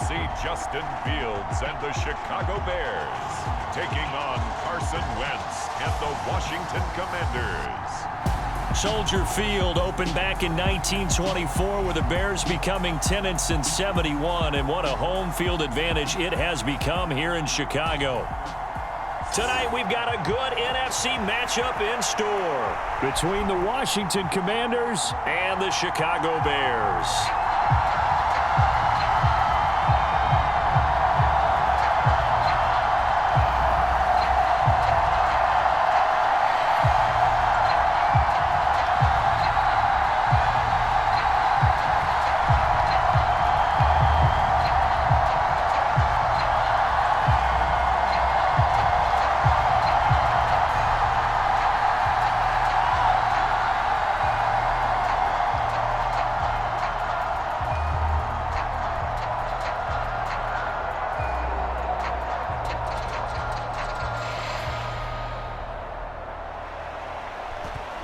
see Justin Fields and the Chicago Bears taking on Carson Wentz and the Washington Commanders. Soldier Field opened back in 1924 with the Bears becoming 10-71, and what a home field advantage it has become here in Chicago. Tonight we've got a good NFC matchup in store between the Washington Commanders and the Chicago Bears.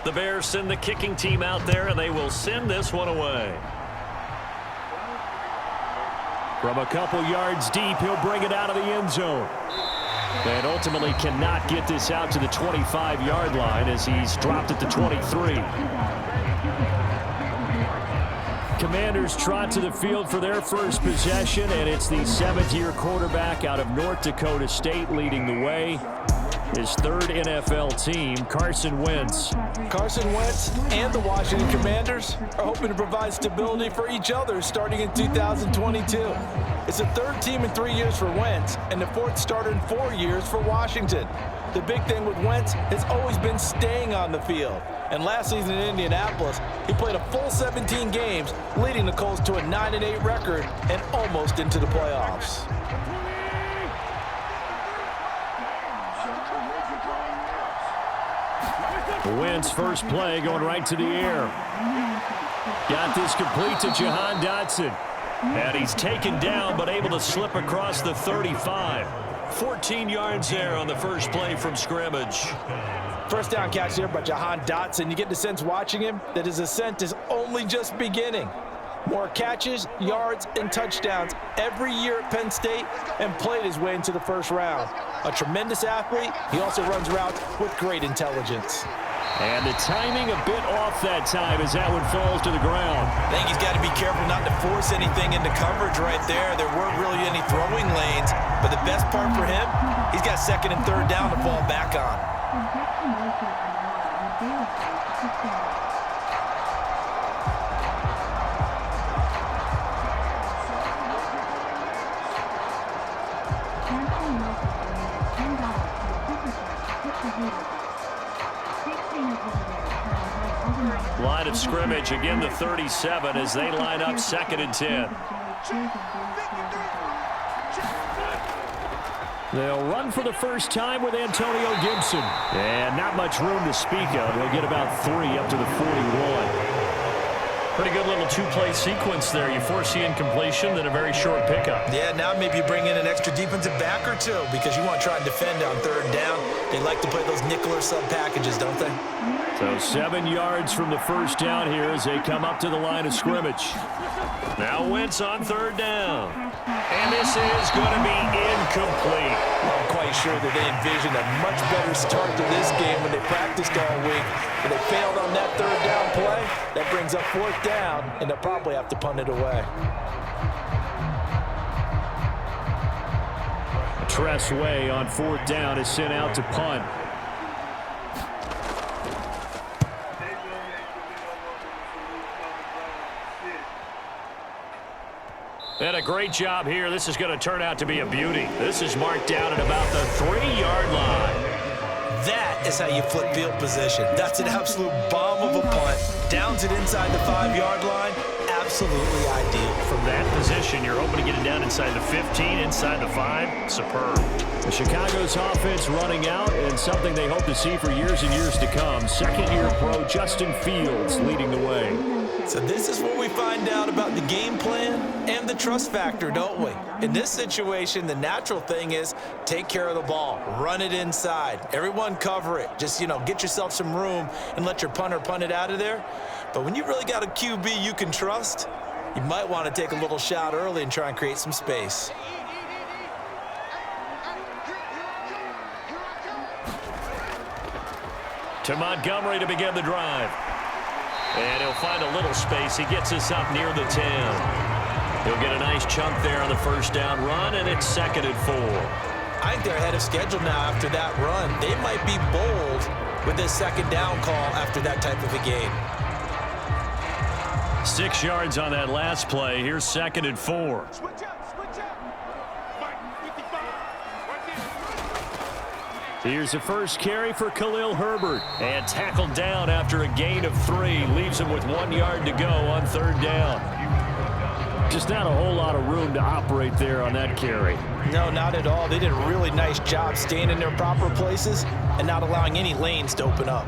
The Bears send the kicking team out there, and they will send this one away. From a couple yards deep, he'll bring it out of the end zone. And ultimately cannot get this out to the 25-yard line as he's dropped at the 23. Commanders trot to the field for their first possession, and it's the seventh-year quarterback out of North Dakota State leading the way. His third NFL team, Carson Wentz. Carson Wentz and the Washington Commanders are hoping to provide stability for each other starting in 2022. It's the third team in 3 years for Wentz and the fourth starter in 4 years for Washington. The big thing with Wentz has always been staying on the field. And last season in Indianapolis, he played a full 17 games, leading the Colts to a 9-8 record and almost into the playoffs. Wentz first play going right to the air. Got this complete to Jahan Dotson. And he's taken down but able to slip across the 35. 14 yards there on the first play from scrimmage. First down catch here by Jahan Dotson. You get the sense watching him that his ascent is only just beginning. More catches, yards, and touchdowns every year at Penn State and played his way into the first round. A tremendous athlete, he also runs routes with great intelligence. And the timing a bit off that time as that one falls to the ground. I think he's got to be careful not to force anything into coverage right there. There weren't really any throwing lanes, but the best part for him, he's got second and third down to fall back on. Line of scrimmage, again the 37 as they line up second and 10. They'll run for the first time with Antonio Gibson. And not much room to speak of. He'll get about 3 up to the 41. Pretty good little two-play sequence there. You force the incompletion, then a very short pickup. Yeah, now maybe you bring in an extra defensive back or two because you want to try and defend on third down. They like to play those nickel or sub packages, don't they? So 7 yards from the first down here as they come up to the line of scrimmage. Now Wentz on third down. And this is going to be incomplete. I'm quite sure that they envisioned a much better start to this game when they practiced all week. But they failed on that third down play. That brings up fourth down, and they'll probably have to punt it away. Tress Way on fourth down is sent out to punt. And a great job here. This is going to turn out to be a beauty. This is marked down at about the 3-yard line. That is how you flip field position. That's an absolute bomb of a punt. Downs it inside the 5-yard line. Absolutely ideal. From that position, you're hoping to get it down inside the 15, inside the 5. Superb. The Chicago's offense running out, and something they hope to see for years and years to come. Second-year pro Justin Fields leading the way. So this is where we find out about the game plan and the trust factor, don't we? In this situation, the natural thing is take care of the ball. Run it inside. Everyone cover it. Just, get yourself some room and let your punter punt it out of there. But when you really got a QB you can trust, You might want to take a little shot early and try and create some space. To Montgomery to begin the drive. And he'll find a little space. He gets us up near the 10. He'll get a nice chunk there on the first down run, and it's 2nd and 4. I think they're ahead of schedule now after that run. They might be bold with this 2nd down call after that type of a game. 6 yards on that last play. Here's 2nd and 4. Here's the first carry for Khalil Herbert. And tackled down after a gain of 3. Leaves him with 1 yard to go on 3rd down. Just not a whole lot of room to operate there on that carry. No, not at all. They did a really nice job staying in their proper places and not allowing any lanes to open up.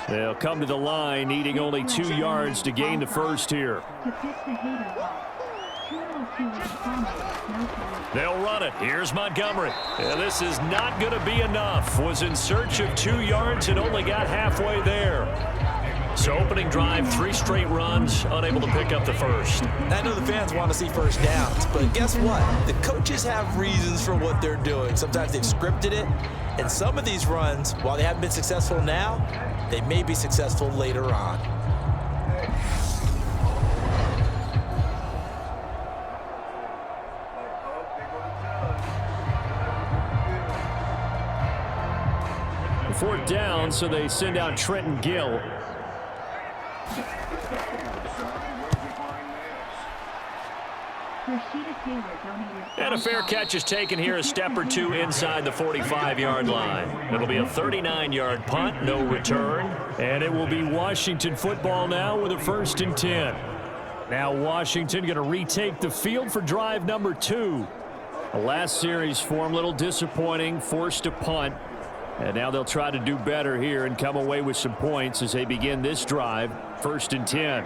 They'll come to the line, needing only 2 yards to gain the first here. They'll run it. Here's Montgomery. And this is not going to be enough. Was in search of 2 yards and only got halfway there. So opening drive, 3 straight runs, unable to pick up the first. I know the fans want to see first downs, but guess what? The coaches have reasons for what they're doing. Sometimes they've scripted it, and some of these runs, while they haven't been successful now, they may be successful later on. Fourth down, so they send out Trenton Gill. And a fair catch is taken here, a step or 2 inside the 45-yard line. It'll be a 39-yard punt, no return. And it will be Washington football now with a 1st and 10. Now Washington going to retake the field for drive number 2. The last series for them, a little disappointing, forced to punt. And now they'll try to do better here and come away with some points as they begin this drive, 1st and 10.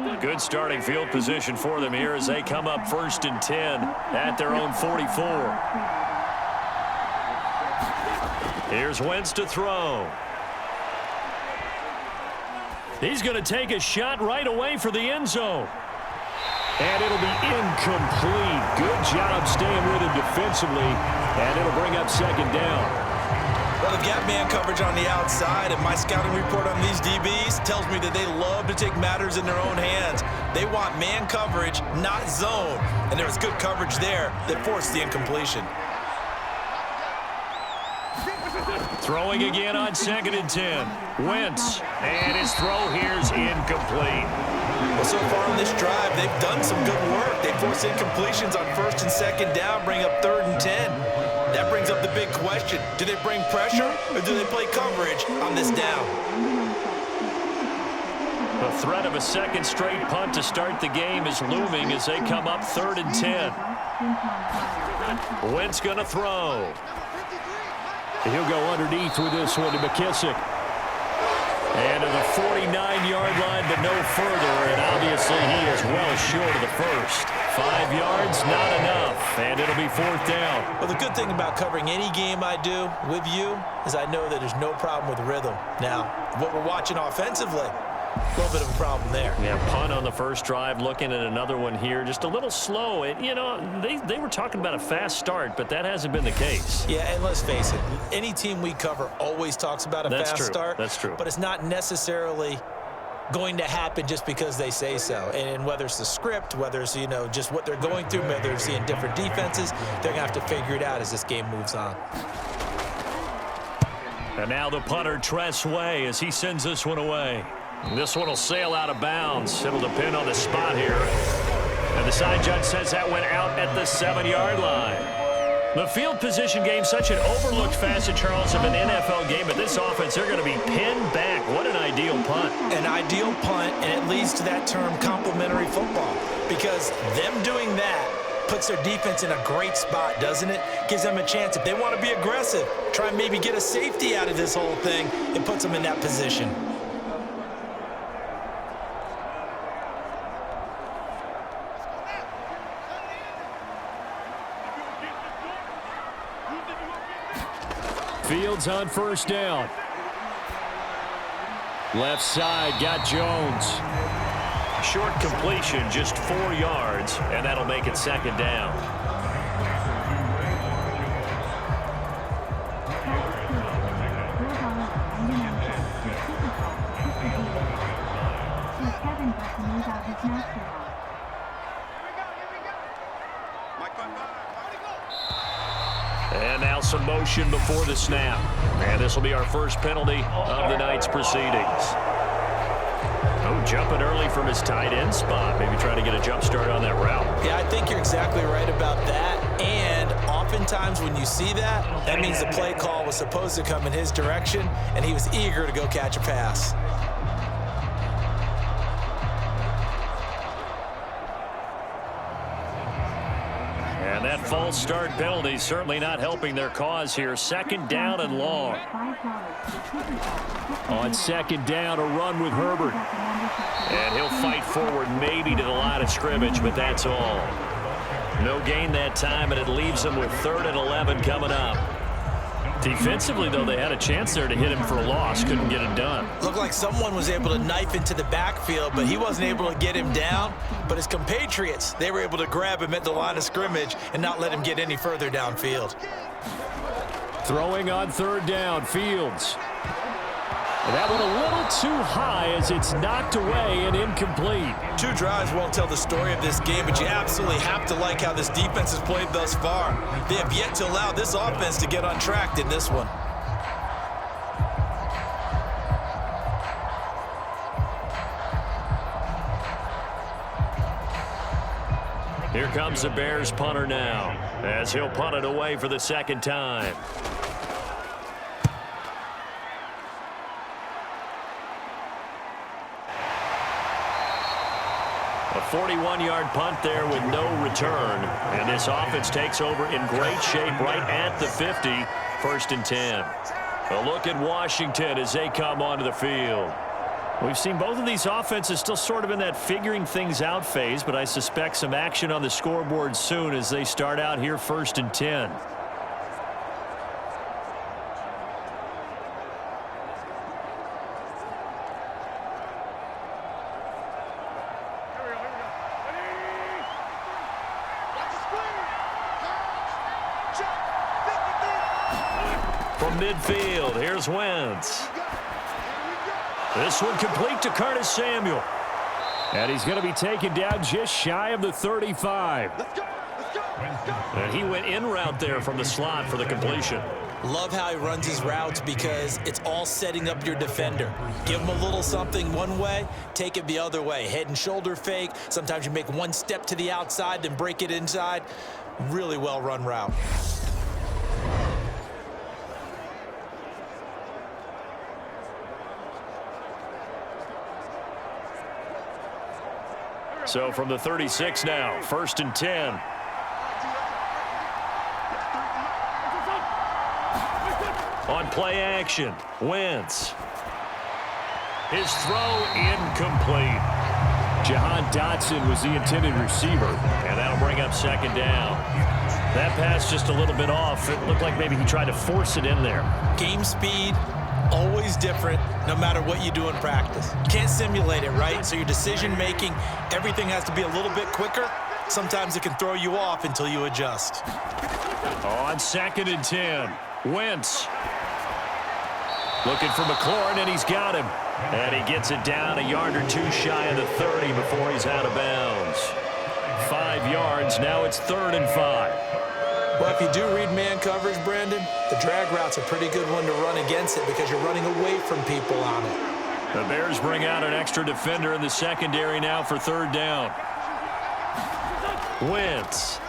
A good starting field position for them here as they come up 1st and 10 at their own 44. Here's Wentz to throw. He's going to take a shot right away for the end zone. And it'll be incomplete. Good job staying with him defensively. And it'll bring up 2nd down. Well, they've got man coverage on the outside, and my scouting report on these DBs tells me that they love to take matters in their own hands. They want man coverage, not zone. And there was good coverage there that forced the incompletion. Throwing again on 2nd and 10. Wentz. And his throw here's incomplete. Well, so far on this drive, they've done some good work. They forced incompletions on 1st and 2nd down, bring up 3rd and 10. That brings up the big question. Do they bring pressure or do they play coverage on this down? The threat of a 2nd straight punt to start the game is looming as they come up 3rd and 10. Wentz going to throw. He'll go underneath with this one to McKissick. And to the 49-yard line, but no further. And obviously he is well short of the first. 5 yards, not enough. And it'll be 4th down. Well, the good thing about covering any game I do with you is I know that there's no problem with rhythm. Now, what we're watching offensively, a little bit of a problem there. Yeah, punt on the first drive, looking at another one here. Just a little slow. And, you know, they were talking about a fast start, but that hasn't been the case. Yeah, and let's face it, any team we cover always talks about a fast start. That's true. But it's not necessarily going to happen just because they say so. And whether it's the script, whether it's, you know, just what they're going through, whether they're seeing different defenses, they're going to have to figure it out as this game moves on. And now the punter, Tress Way, as he sends this one away. This one will sail out of bounds. It'll depend on the spot here. And the side judge says that went out at the 7-yard line. The field position game, such an overlooked facet, Charles, of an NFL game. But this offense, they're going to be pinned back. What an ideal punt. An ideal punt, and it leads to that term complementary football. Because them doing that puts their defense in a great spot, doesn't it? Gives them a chance. If they want to be aggressive, try and maybe get a safety out of this whole thing, it puts them in that position. Fields on first down. Left side, got Jones. Short completion, just 4 yards, and that'll make it second down. And now some motion before the snap. And this will be our first penalty of the night's proceedings. Oh, jumping early from his tight end spot. Maybe trying to get a jump start on that route. Yeah, I think you're exactly right about that. And oftentimes when you see that, that means the play call was supposed to come in his direction, and he was eager to go catch a pass. And that false start penalty certainly not helping their cause here. Second down and long. On second down, a run with Herbert. And he'll fight forward maybe to the line of scrimmage, but that's all. No gain that time, and it leaves them with 3rd and 11 coming up. Defensively, though, they had a chance there to hit him for a loss. Couldn't get it done. Looked like someone was able to knife into the backfield, but he wasn't able to get him down. But his compatriots, they were able to grab him at the line of scrimmage and not let him get any further downfield. Throwing on 3rd down, Fields. And that one a little too high as it's knocked away and incomplete. 2 drives won't tell the story of this game, but you absolutely have to like how this defense has played thus far. They have yet to allow this offense to get untracked in this one. Here comes the Bears punter now, as he'll punt it away for the second time. A 41-yard punt there with no return. And this offense takes over in great shape right at the 50. 1st and 10. A look at Washington as they come onto the field. We've seen both of these offenses still sort of in that figuring things out phase, but I suspect some action on the scoreboard soon as they start out here 1st and 10. From midfield, here's Wentz. This one complete to Curtis Samuel. And he's going to be taken down just shy of the 35. And he went in route there from the slot for the completion. Love how he runs his routes because it's all setting up your defender. Give him a little something one way, take it the other way. Head and shoulder fake. Sometimes you make one step to the outside, then break it inside. Really well run route. So from the 36 now, 1st and 10. On play action, Wentz. His throw incomplete. Jahan Dotson was the intended receiver, and that'll bring up 2nd down. That pass just a little bit off. It looked like maybe he tried to force it in there. Game speed, always different, no matter what you do in practice. You can't simulate it, right? So your decision-making, everything has to be a little bit quicker. Sometimes it can throw you off until you adjust. On 2nd and 10, Wentz. Looking for McLaurin, and he's got him. And he gets it down a yard or 2 shy of the 30 before he's out of bounds. 5 yards, now it's 3rd and 5. Well, if you do read man coverage, Brandon, the drag route's a pretty good one to run against it because you're running away from people on it. The Bears bring out an extra defender in the secondary now for 3rd down. Wentz.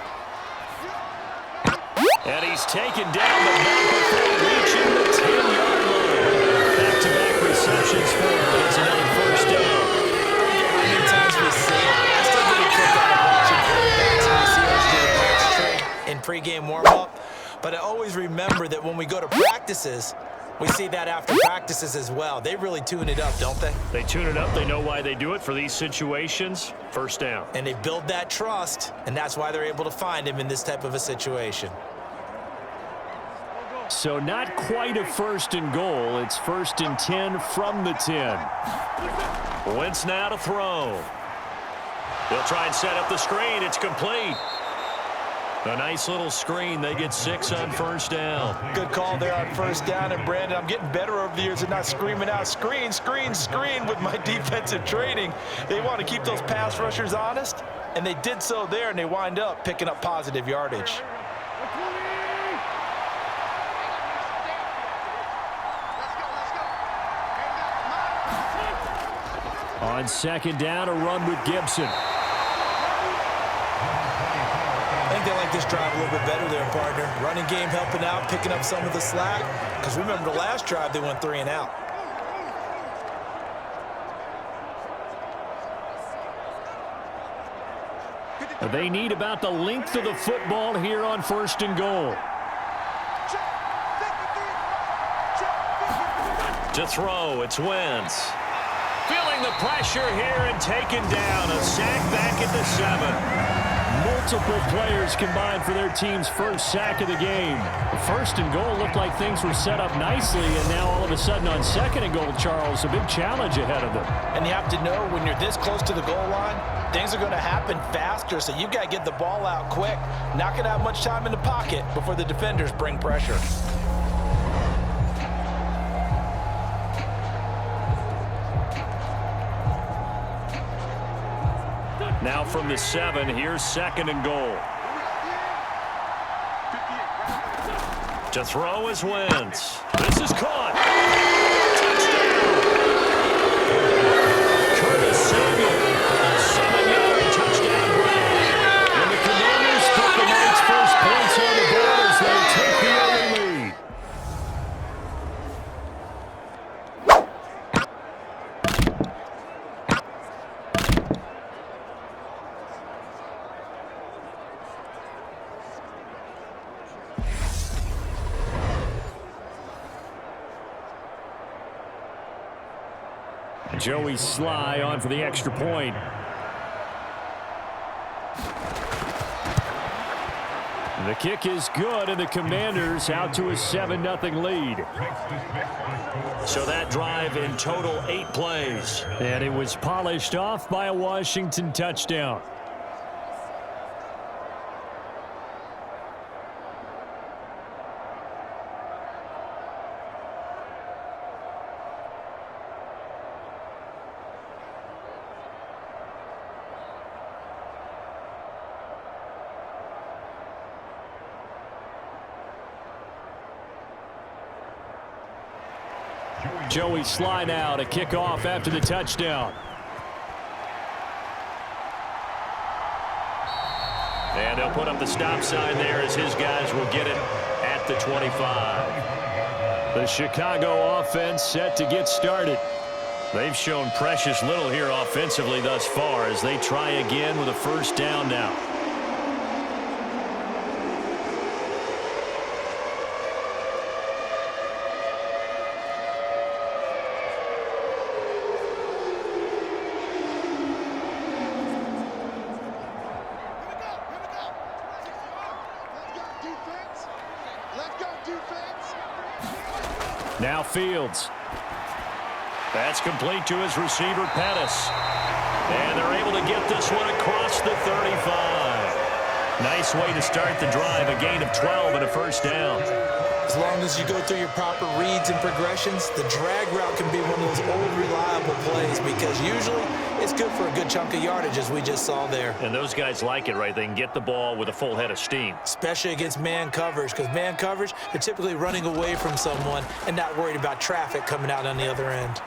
And he's taken down the back before reaching the 10-yard line. Back-to-back receptions for him. It's another 1st down. How many times we see it? I still get a kick out of watching quarterbacks when we see us do a patch trade in pregame warm-up. But I always remember that when we go to practices, we see that after practices as well. They really tune it up, don't they? They tune it up. They know why they do it for these situations. 1st down. And they build that trust, and that's why they're able to find him in this type of a situation. So not quite a 1st and goal. It's 1st and 10 from the 10. Wentz now to throw. They'll try and set up the screen. It's complete. A nice little screen. They get 6 on 1st down. Good call there on 1st down. And, Brandon, I'm getting better over the years at not screaming out, screen, screen, screen with my defensive training. They want to keep those pass rushers honest, and they did so there, and they wind up picking up positive yardage. On 2nd down, a run with Gibson. I think they like this drive a little bit better there, partner. Running game helping out, picking up some of the slack. Because remember, the last drive, they went 3 and out. They need about the length of the football here on 1st and goal. To throw, it's Wentz. Feeling the pressure here and taken down. A sack back at the 7. Multiple players combined for their team's 1st sack of the game. 1st and goal looked like things were set up nicely, and now all of a sudden on 2nd and goal, Charles, a big challenge ahead of them. And you have to know when you're this close to the goal line, things are going to happen faster, so you've got to get the ball out quick. Not going to have much time in the pocket before the defenders bring pressure. Now from the 7, here's 2nd and goal. To throw is Wentz. This is caught. Touchdown. Curtis Samuel. 7-yard touchdown run. And the Commanders put the night's first points on the board as they take the early lead. Joey Sly on for the extra point. The kick is good, and the Commanders out to a 7-0 lead. So that drive in total 8 plays. And it was polished off by a Washington touchdown. Joey Sly now to kick off after the touchdown. And they'll put up the stop sign there as his guys will get it at the 25. The Chicago offense set to get started. They've shown precious little here offensively thus far as they try again with a 1st down now. Now Fields. That's complete to his receiver, Pettis. And they're able to get this one across the 35. Nice way to start the drive, a gain of 12 and a 1st down. As long as you go through your proper reads and progressions, the drag route can be one of those old reliable plays because usually it's good for a good chunk of yardage, as we just saw there. And those guys like it, right? They can get the ball with a full head of steam. Especially against man coverage, because man coverage, they're typically running away from someone and not worried about traffic coming out on the other end.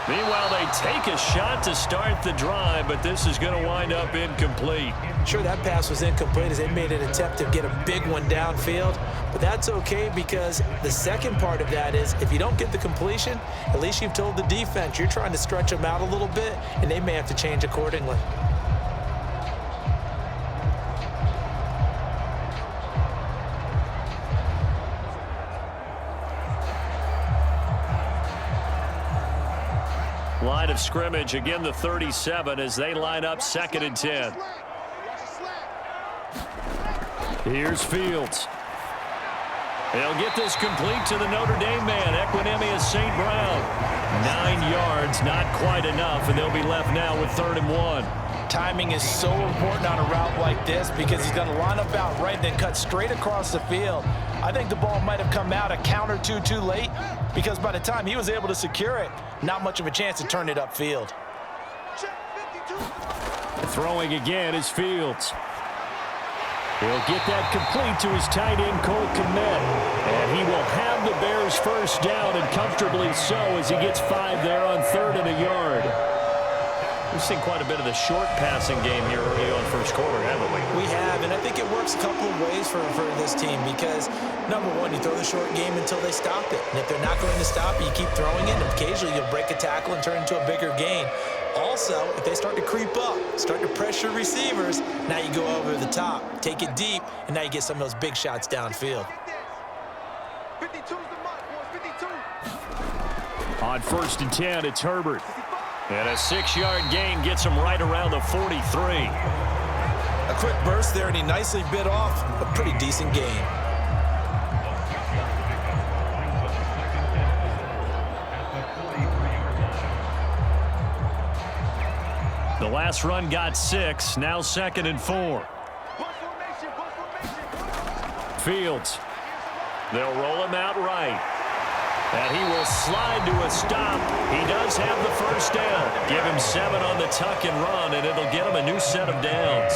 Meanwhile, they take a shot to start the drive, but this is going to wind up incomplete. Sure, that pass was incomplete as they made an attempt to get a big one downfield, but that's okay because the second part of that is if you don't get the completion, at least you've told the defense you're trying to stretch them out a little bit, and they may have to change accordingly. Line of scrimmage, again the 37 as they line up 2nd and 10. Here's Fields. They'll get this complete to the Notre Dame man, Equinemius St. Brown. 9 yards, not quite enough, and they'll be left now with 3rd and 1. Timing is so important on a route like this because he's going to line up out right, then cut straight across the field. I think the ball might have come out a count or two too late because by the time he was able to secure it, not much of a chance to turn it upfield. Throwing again is Fields. He'll get that complete to his tight end, Cole Kmet. And he will have the Bears first down, and comfortably so, as he gets 5 there on 3rd and a yard. We've seen quite a bit of the short passing game here early on first quarter, haven't we? We have, and I think it works a couple of ways for this team because, number one, you throw the short game until they stop it. And if they're not going to stop it, you keep throwing it, and occasionally you'll break a tackle and turn it into a bigger gain. Also, if they start to creep up, start to pressure receivers, now you go over the top, take it deep, and now you get some of those big shots downfield. 52's the mark, boys, 52. On 1st and 10, it's Herbert. And a 6-yard gain gets him right around the 43. A quick burst there, and he nicely bit off a pretty decent gain. The last run got 6, now 2nd and 4. Fields. They'll roll him out right. And he will slide to a stop. He does have the first down. Give him 7 on the tuck and run, and it'll get him a new set of downs.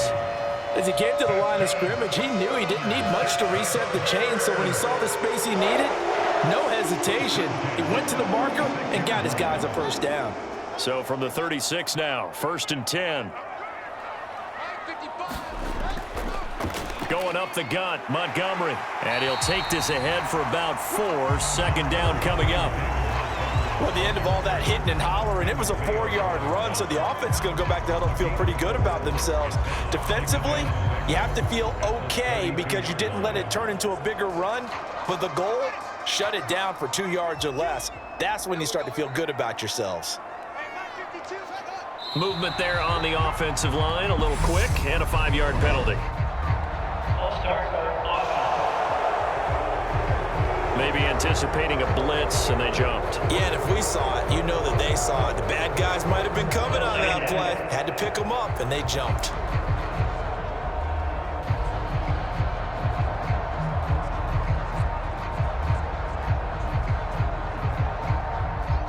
As he came to the line of scrimmage, he knew he didn't need much to reset the chain, so when he saw the space he needed, no hesitation. He went to the marker and got his guys a first down. So from the 36 now, 1st and 10. Going up the gut, Montgomery. And he'll take this ahead for about 4. 2nd down coming up. Well, at the end of all that hitting and hollering, it was a 4-yard run, so the offense is going to go back to huddle and feel pretty good about themselves. Defensively, you have to feel okay because you didn't let it turn into a bigger run, but the goal, shut it down for 2 yards or less. That's when you start to feel good about yourselves. Movement there on the offensive line, a little quick, and a 5-yard penalty. Maybe anticipating a blitz, and they jumped. Yeah, and if we saw it, you know that they saw it. The bad guys might have been coming on that play. Had to pick them up, and they jumped.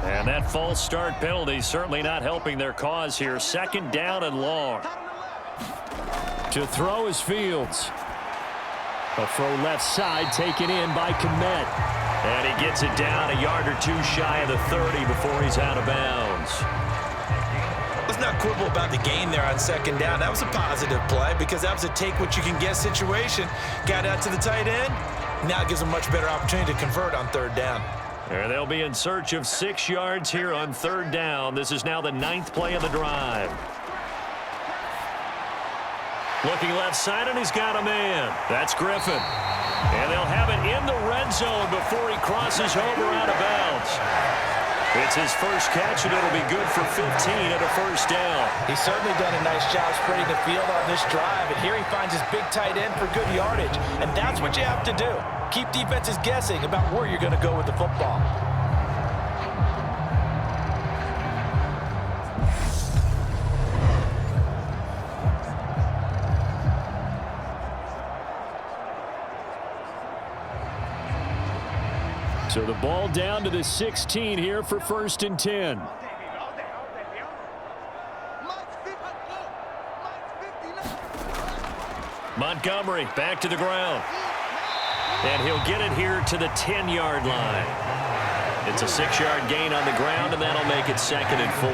And that false start penalty certainly not helping their cause here. 2nd down and long. To throw is Fields. A throw left side taken in by Kmet. And he gets it down a yard or 2 shy of the 30 before he's out of bounds. Let's not quibble about the gain there on 2nd down. That was a positive play because that was a take-what-you-can-get situation. Got out to the tight end. Now it gives them a much better opportunity to convert on 3rd down. And they'll be in search of 6 yards here on 3rd down. This is now the 9th play of the drive. Looking left side, and he's got a man. That's Griffin. And they'll have it in the red zone before he crosses over out of bounds. It's his first catch, and it'll be good for 15 and a first down. He's certainly done a nice job spreading the field on this drive, and here he finds his big tight end for good yardage. And that's what you have to do. Keep defenses guessing about where you're going to go with the football. So the ball down to the 16 here for 1st and 10. Montgomery back to the ground. And he'll get it here to the 10-yard line. It's a 6-yard gain on the ground, and that'll make it 2nd and 4.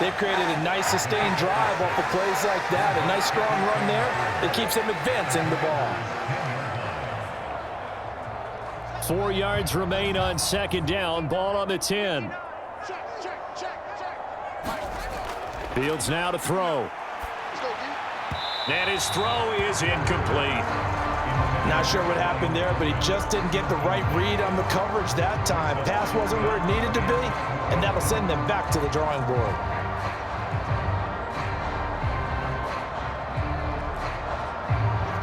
They've created a nice sustained drive off of plays like that. A nice strong run there that keeps them advancing the ball. 4 yards remain on 2nd down. Ball on the 10. Fields now to throw. And his throw is incomplete. Not sure what happened there, but he just didn't get the right read on the coverage that time. Pass wasn't where it needed to be, and that'll send them back to the drawing board.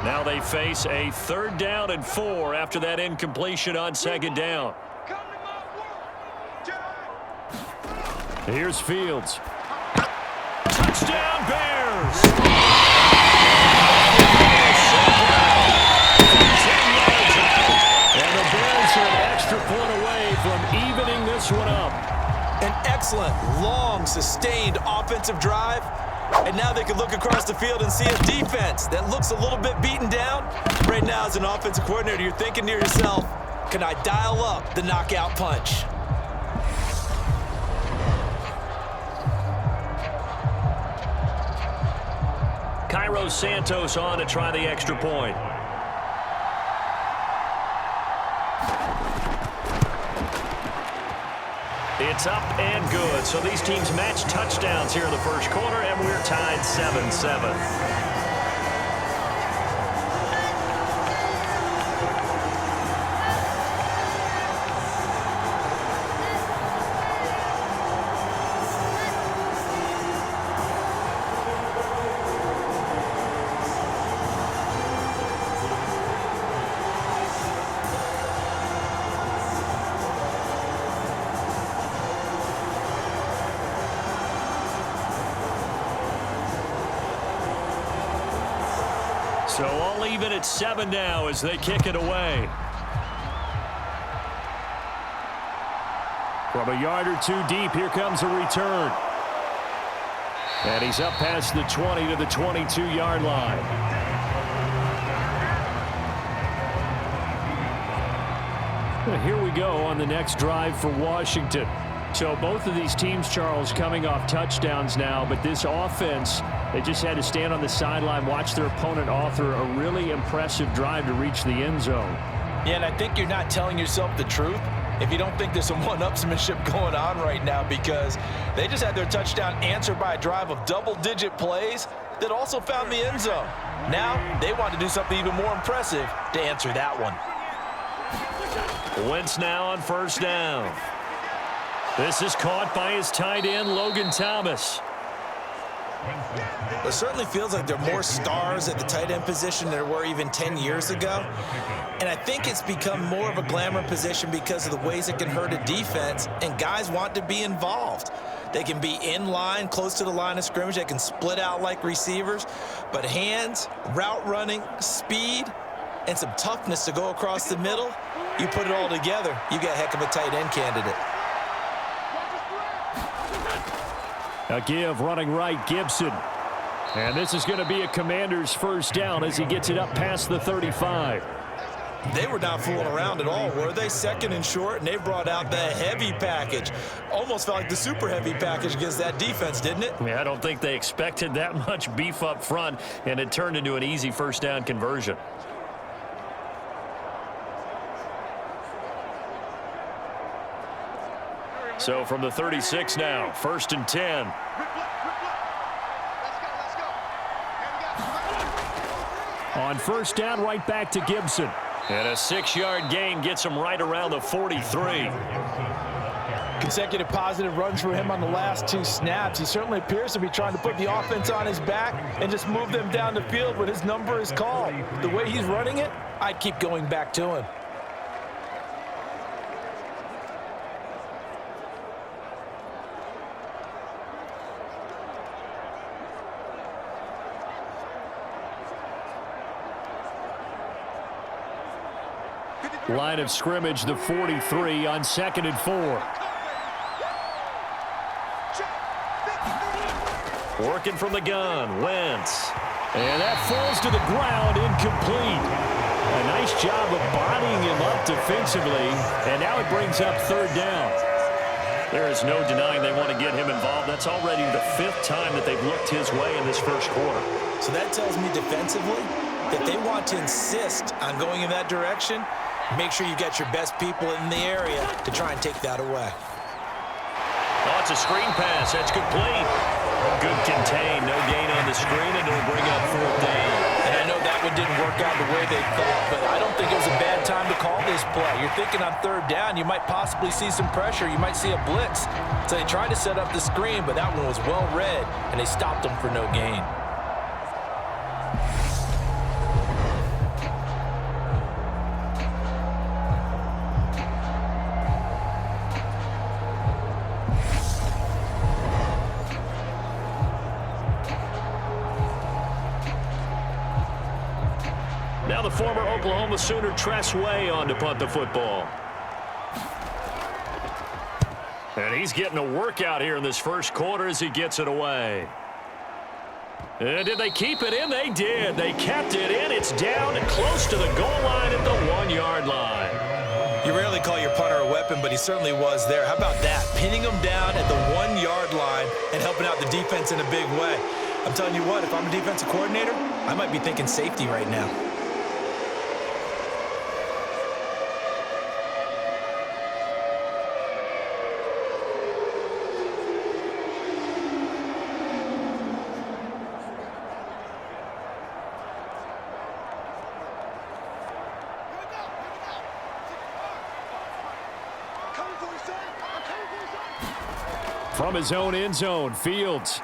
Now Now they face a 3rd down and 4 after that incompletion on 2nd down. Here's Fields. Touchdown, Bears! And the Bears are an extra point away from evening this one up. An excellent, long, sustained offensive drive. And now they can look across the field and see a defense that looks a little bit beaten down. Right now, as an offensive coordinator, you're thinking to yourself, can I dial up the knockout punch? Cairo Santos on to try the extra point. It's up and good. So these teams match touchdowns here in the first quarter, and we're tied 7-7. So all even at 7 now as they kick it away. From a yard or two deep, here comes a return. And he's up past the 20 to the 22-yard line. Here we go on the next drive for Washington. So both of these teams, Charles, coming off touchdowns now, but this offense, they just had to stand on the sideline, watch their opponent author a really impressive drive to reach the end zone. Yeah, and I think you're not telling yourself the truth if you don't think there's some one-upsmanship going on right now, because they just had their touchdown answered by a drive of double-digit plays that also found the end zone. Now they want to do something even more impressive to answer that one. Wentz now on 1st down. This is caught by his tight end, Logan Thomas. It certainly feels like there are more stars at the tight end position than there were even 10 years ago. And I think it's become more of a glamour position because of the ways it can hurt a defense, and guys want to be involved. They can be in line, close to the line of scrimmage. They can split out like receivers. But hands, route running, speed, and some toughness to go across the middle, you put it all together, you got a heck of a tight end candidate. A give running right, Gibson. And this is going to be a Commander's 1st down as he gets it up past the 35. They were not fooling around at all, were they? 2nd and short, and they brought out the heavy package. Almost felt like the super heavy package against that defense, didn't it? Yeah, I don't think they expected that much beef up front, and it turned into an easy 1st down conversion. So from the 36 now, 1st and 10. On 1st down, right back to Gibson. And a 6-yard gain gets him right around the 43. Consecutive positive runs for him on the last 2 snaps. He certainly appears to be trying to put the offense on his back and just move them down the field when his number is called. The way he's running it, I'd keep going back to him. Line of scrimmage, the 43 on 2nd and 4. Working from the gun, Wentz. And that falls to the ground, incomplete. A nice job of bodying him up defensively, and now it brings up 3rd down. There is no denying they want to get him involved. That's already the 5th time that they've looked his way in this first quarter. So that tells me defensively that they want to insist on going in that direction. Make sure you got your best people in the area to try and take that away. Oh, it's a screen pass. That's complete. Good contain. No gain on the screen, and it'll bring up 4th down. And I know that one didn't work out the way they thought, but I don't think it was a bad time to call this play. You're thinking on 3rd down, you might possibly see some pressure. You might see a blitz. So they tried to set up the screen, but that one was well read, and they stopped them for no gain. Now the former Oklahoma Sooner Tress Way on to punt the football. And he's getting a workout here in this first quarter as he gets it away. And did they keep it in? They did. They kept it in. It's down and close to the goal line at the 1-yard line. You rarely call your punter a weapon, but he certainly was there. How about that? Pinning him down at the 1-yard line and helping out the defense in a big way. I'm telling you what, if I'm a defensive coordinator, I might be thinking safety right now. From his own end zone, Fields.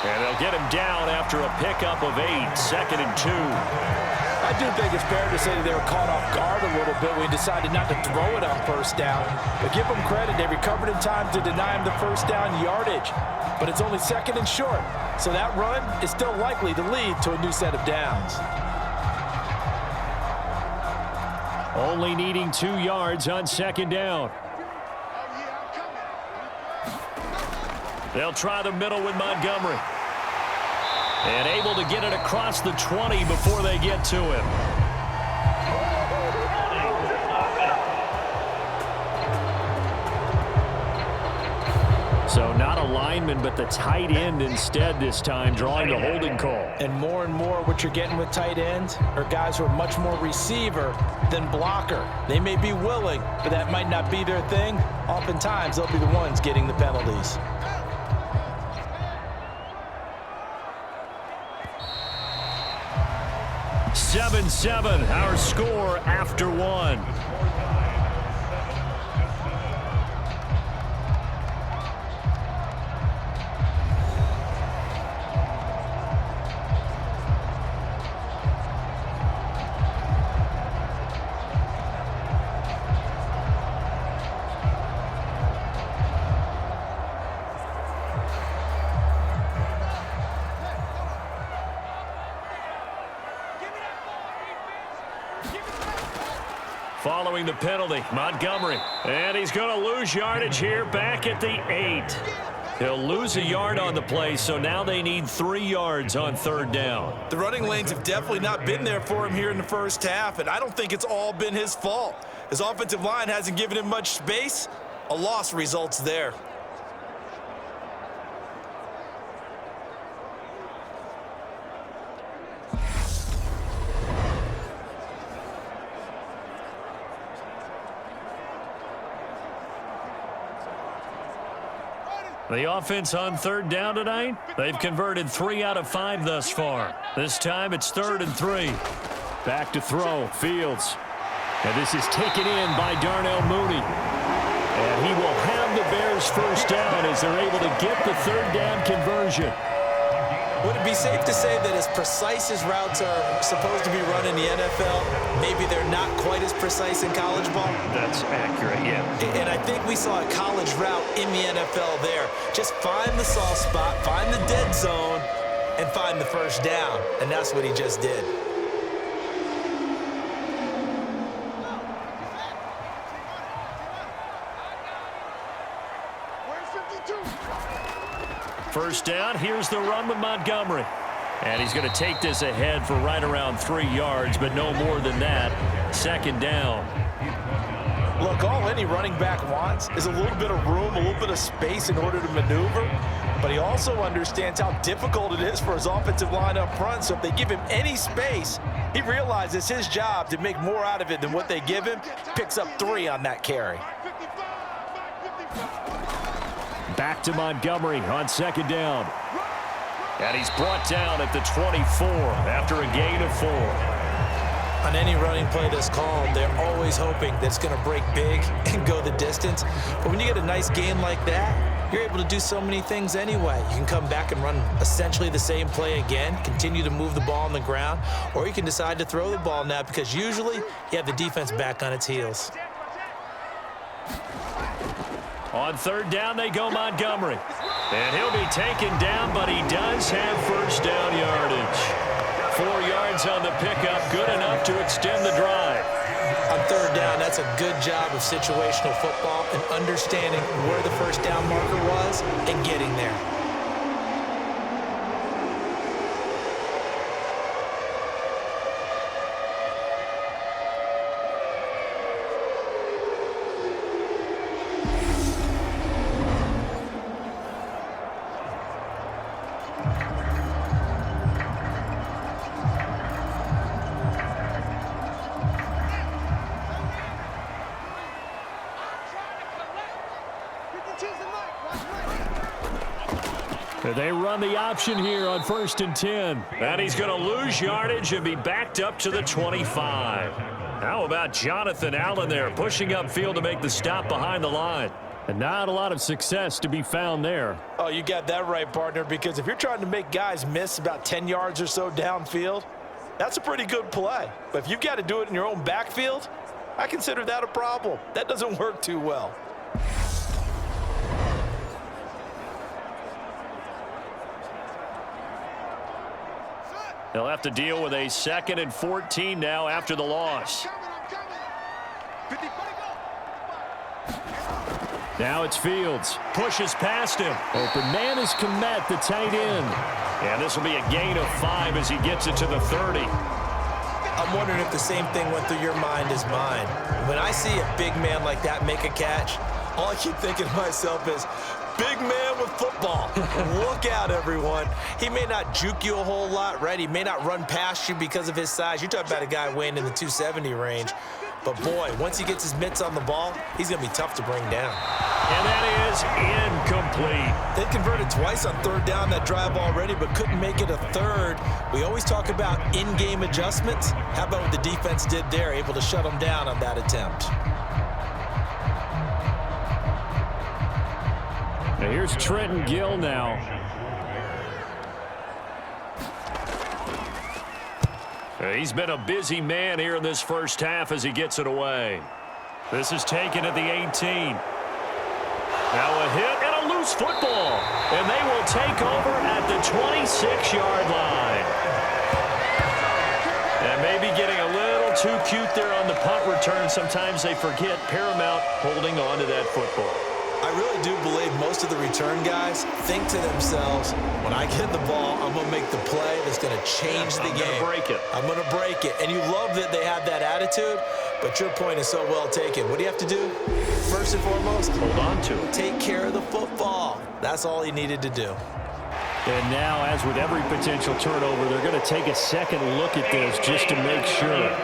And they'll get him down after a pickup of 8, 2nd and 2. I do think it's fair to say that they were caught off guard a little bit when he decided not to throw it on first down. But give them credit, they recovered in time to deny him the first down yardage. But it's only 2nd and short, so that run is still likely to lead to a new set of downs. Only needing 2 yards on 2nd down. They'll try the middle with Montgomery. And able to get it across the 20 before they get to him. So not a lineman, but the tight end instead this time, drawing the holding call. And more what you're getting with tight ends are guys who are much more receiver than blocker. They may be willing, but that might not be their thing. Oftentimes, they'll be the ones getting the penalties. Seven, our score after 1. Following the penalty, Montgomery. And he's going to lose yardage here back at the 8. He'll lose a yard on the play, so now they need 3 yards on 3rd down. The running lanes have definitely not been there for him here in the first half, and I don't think it's all been his fault. His offensive line hasn't given him much space. A loss results there. The offense on 3rd down tonight, they've converted 3 out of 5 thus far. This time it's 3rd and 3. Back to throw, Fields. And this is taken in by Darnell Mooney. And he will have the Bears first down as they're able to get the 3rd down conversion. Would it be safe to say that as precise as routes are supposed to be run in the NFL, maybe they're not quite as precise in college ball? That's accurate, yeah. And I think we saw a college route in the NFL there. Just find the soft spot, find the dead zone, and find the first down. And that's what he just did. First down, here's the run with Montgomery. And he's going to take this ahead for right around 3 yards, but no more than that. 2nd down. Look, all any running back wants is a little bit of room, a little bit of space in order to maneuver. But he also understands how difficult it is for his offensive line up front. So if they give him any space, he realizes his job to make more out of it than what they give him. Picks up 3 on that carry. Back to Montgomery on 2nd down. And he's brought down at the 24 after a gain of 4. On any running play that's called, they're always hoping that it's going to break big and go the distance. But when you get a nice gain like that, you're able to do so many things anyway. You can come back and run essentially the same play again, continue to move the ball on the ground, or you can decide to throw the ball now because usually you have the defense back on its heels. On 3rd down, they go Montgomery. And he'll be taken down, but he does have first down yardage. 4 yards on the pickup, good enough to extend the drive. On third down, that's a good job of situational football and understanding where the first down marker was and getting there. They run the option here on 1st and 10. And he's going to lose yardage and be backed up to the 25. How about Jonathan Allen there, pushing upfield to make the stop behind the line? And not a lot of success to be found there. Oh, you got that right, partner, because if you're trying to make guys miss about 10 yards or so downfield, that's a pretty good play. But if you've got to do it in your own backfield, I consider that a problem. That doesn't work too well. They'll have to deal with a 2nd and 14 now after the loss. Now it's Fields. Pushes past him. Open man is Kmet, the tight end. And this will be a gain of 5 as he gets it to the 30. I'm wondering if the same thing went through your mind as mine. When I see a big man like that make a catch, all I keep thinking to myself is, big man with football. Look out, everyone. He may not juke you a whole lot, right? He may not run past you because of his size. You're talking about a guy weighing in the 270 range. But, boy, once he gets his mitts on the ball, he's going to be tough to bring down. And that is incomplete. They converted twice on third down that drive already, but couldn't make it a third. We always talk about in-game adjustments. How about what the defense did there, able to shut them down on that attempt? Now here's Trenton Gill now. He's been a busy man here in this first half as he gets it away. This is taken at the 18. Now a hit and a loose football. And they will take over at the 26-yard line. And maybe getting a little too cute there on the punt return. Sometimes they forget paramount holding on to that football. I really do believe most of the return guys think to themselves, when I get the ball, I'm going to make the play that's going to change the game. I'm going to break it. I'm going to break it. And you love that they have that attitude, but your point is so well taken. What do you have to do? First and foremost, hold on to it. Take care of the football. That's all he needed to do. And now, as with every potential turnover, they're going to take a second look at this just to make sure.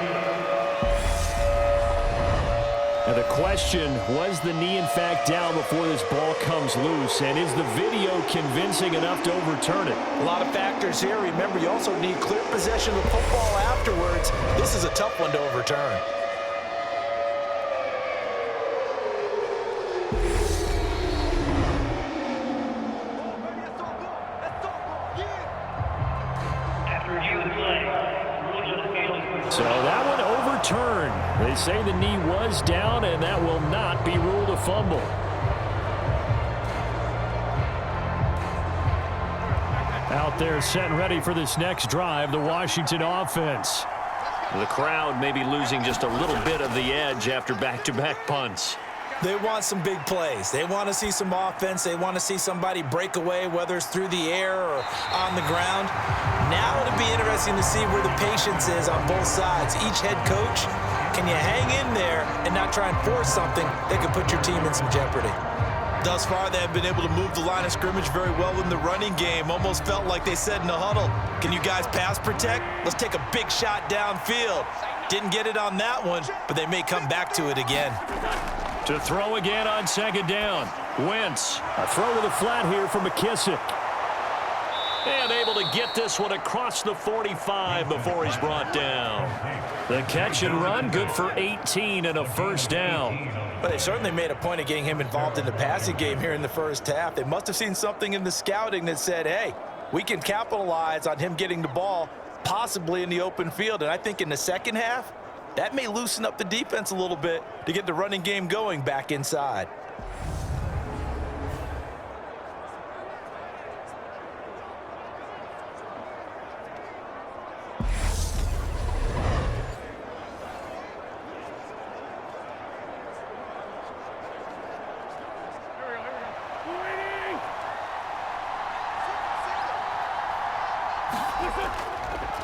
Now the question, was the knee in fact down before this ball comes loose? And is the video convincing enough to overturn it? A lot of factors here. Remember, you also need clear possession of the football afterwards. This is a tough one to overturn. So that one overturned. They say the knee was down, and that will not be ruled a fumble. Out there set and ready for this next drive, the Washington offense. The crowd may be losing just a little bit of the edge after back-to-back punts. They want some big plays. They want to see some offense. They want to see somebody break away, whether it's through the air or on the ground. Now it'll be interesting to see where the patience is on both sides. Each head coach, can you hang in there and not try and force something that could put your team in some jeopardy? Thus far, they have been able to move the line of scrimmage very well in the running game. Almost felt like they said in the huddle, can you guys pass protect? Let's take a big shot downfield. Didn't get it on that one, but they may come back to it again. To throw again on second down. Wentz, a throw to the flat here for McKissick. And able to get this one across the 45 before he's brought down. The catch and run, good for 18 and a first down. But they certainly made a point of getting him involved in the passing game here in the first half. They must have seen something in the scouting that said, hey, we can capitalize on him getting the ball possibly in the open field. And I think in the second half, that may loosen up the defense a little bit to get the running game going back inside.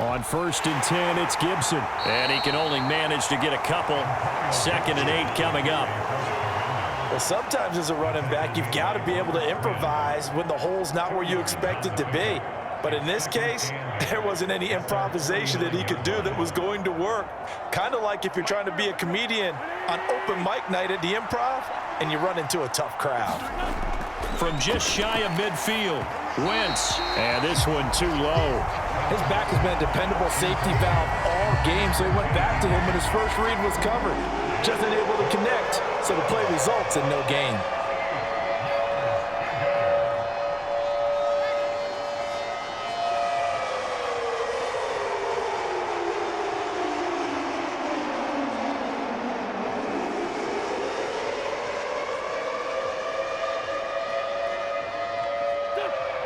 On 1st and 10, it's Gibson. And he can only manage to get a couple. 2nd and 8 coming up. Well, sometimes as a running back, you've got to be able to improvise when the hole's not where you expect it to be. But in this case, there wasn't any improvisation that he could do that was going to work. Kind of like if you're trying to be a comedian on open mic night at the Improv and you run into a tough crowd. From just shy of midfield, Wentz. And this one too low. His back has been a dependable safety valve all game, so he went back to him when his first read was covered. Just unable to connect, so the play results in no gain.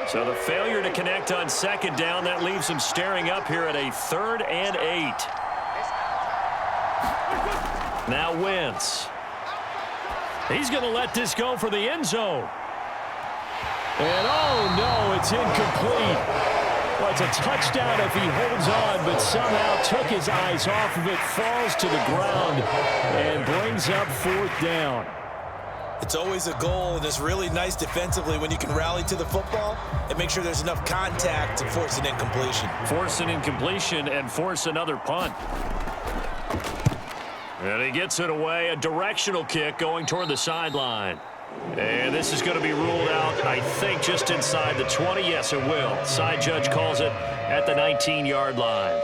So the failure to connect on 2nd down, that leaves him staring up here at a 3rd and 8. Now Wentz. He's going to let this go for the end zone. And oh no, it's incomplete. Well, it's a touchdown if he holds on, but somehow took his eyes off of it, falls to the ground, and brings up 4th down. It's always a goal, and it's really nice defensively when you can rally to the football and make sure there's enough contact to force an incompletion. Force an incompletion and force another punt. And he gets it away, a directional kick going toward the sideline. And this is going to be ruled out, I think, just inside the 20. Yes, it will. Side judge calls it at the 19-yard line.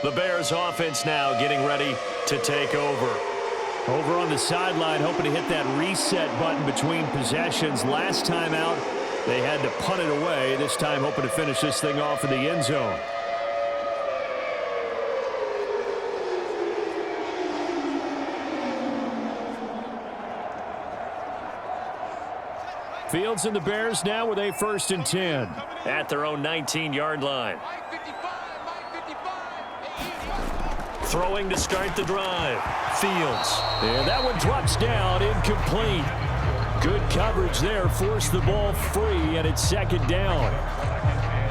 The Bears offense now getting ready to take over. Over on the sideline, hoping to hit that reset button between possessions. Last time out, they had to punt it away. This time, hoping to finish this thing off in the end zone. Fields and the Bears now with a 1st and 10 at their own 19-yard line. Throwing to start the drive. Fields. And that one drops down, incomplete. Good coverage there, forced the ball free, and it's 2nd down.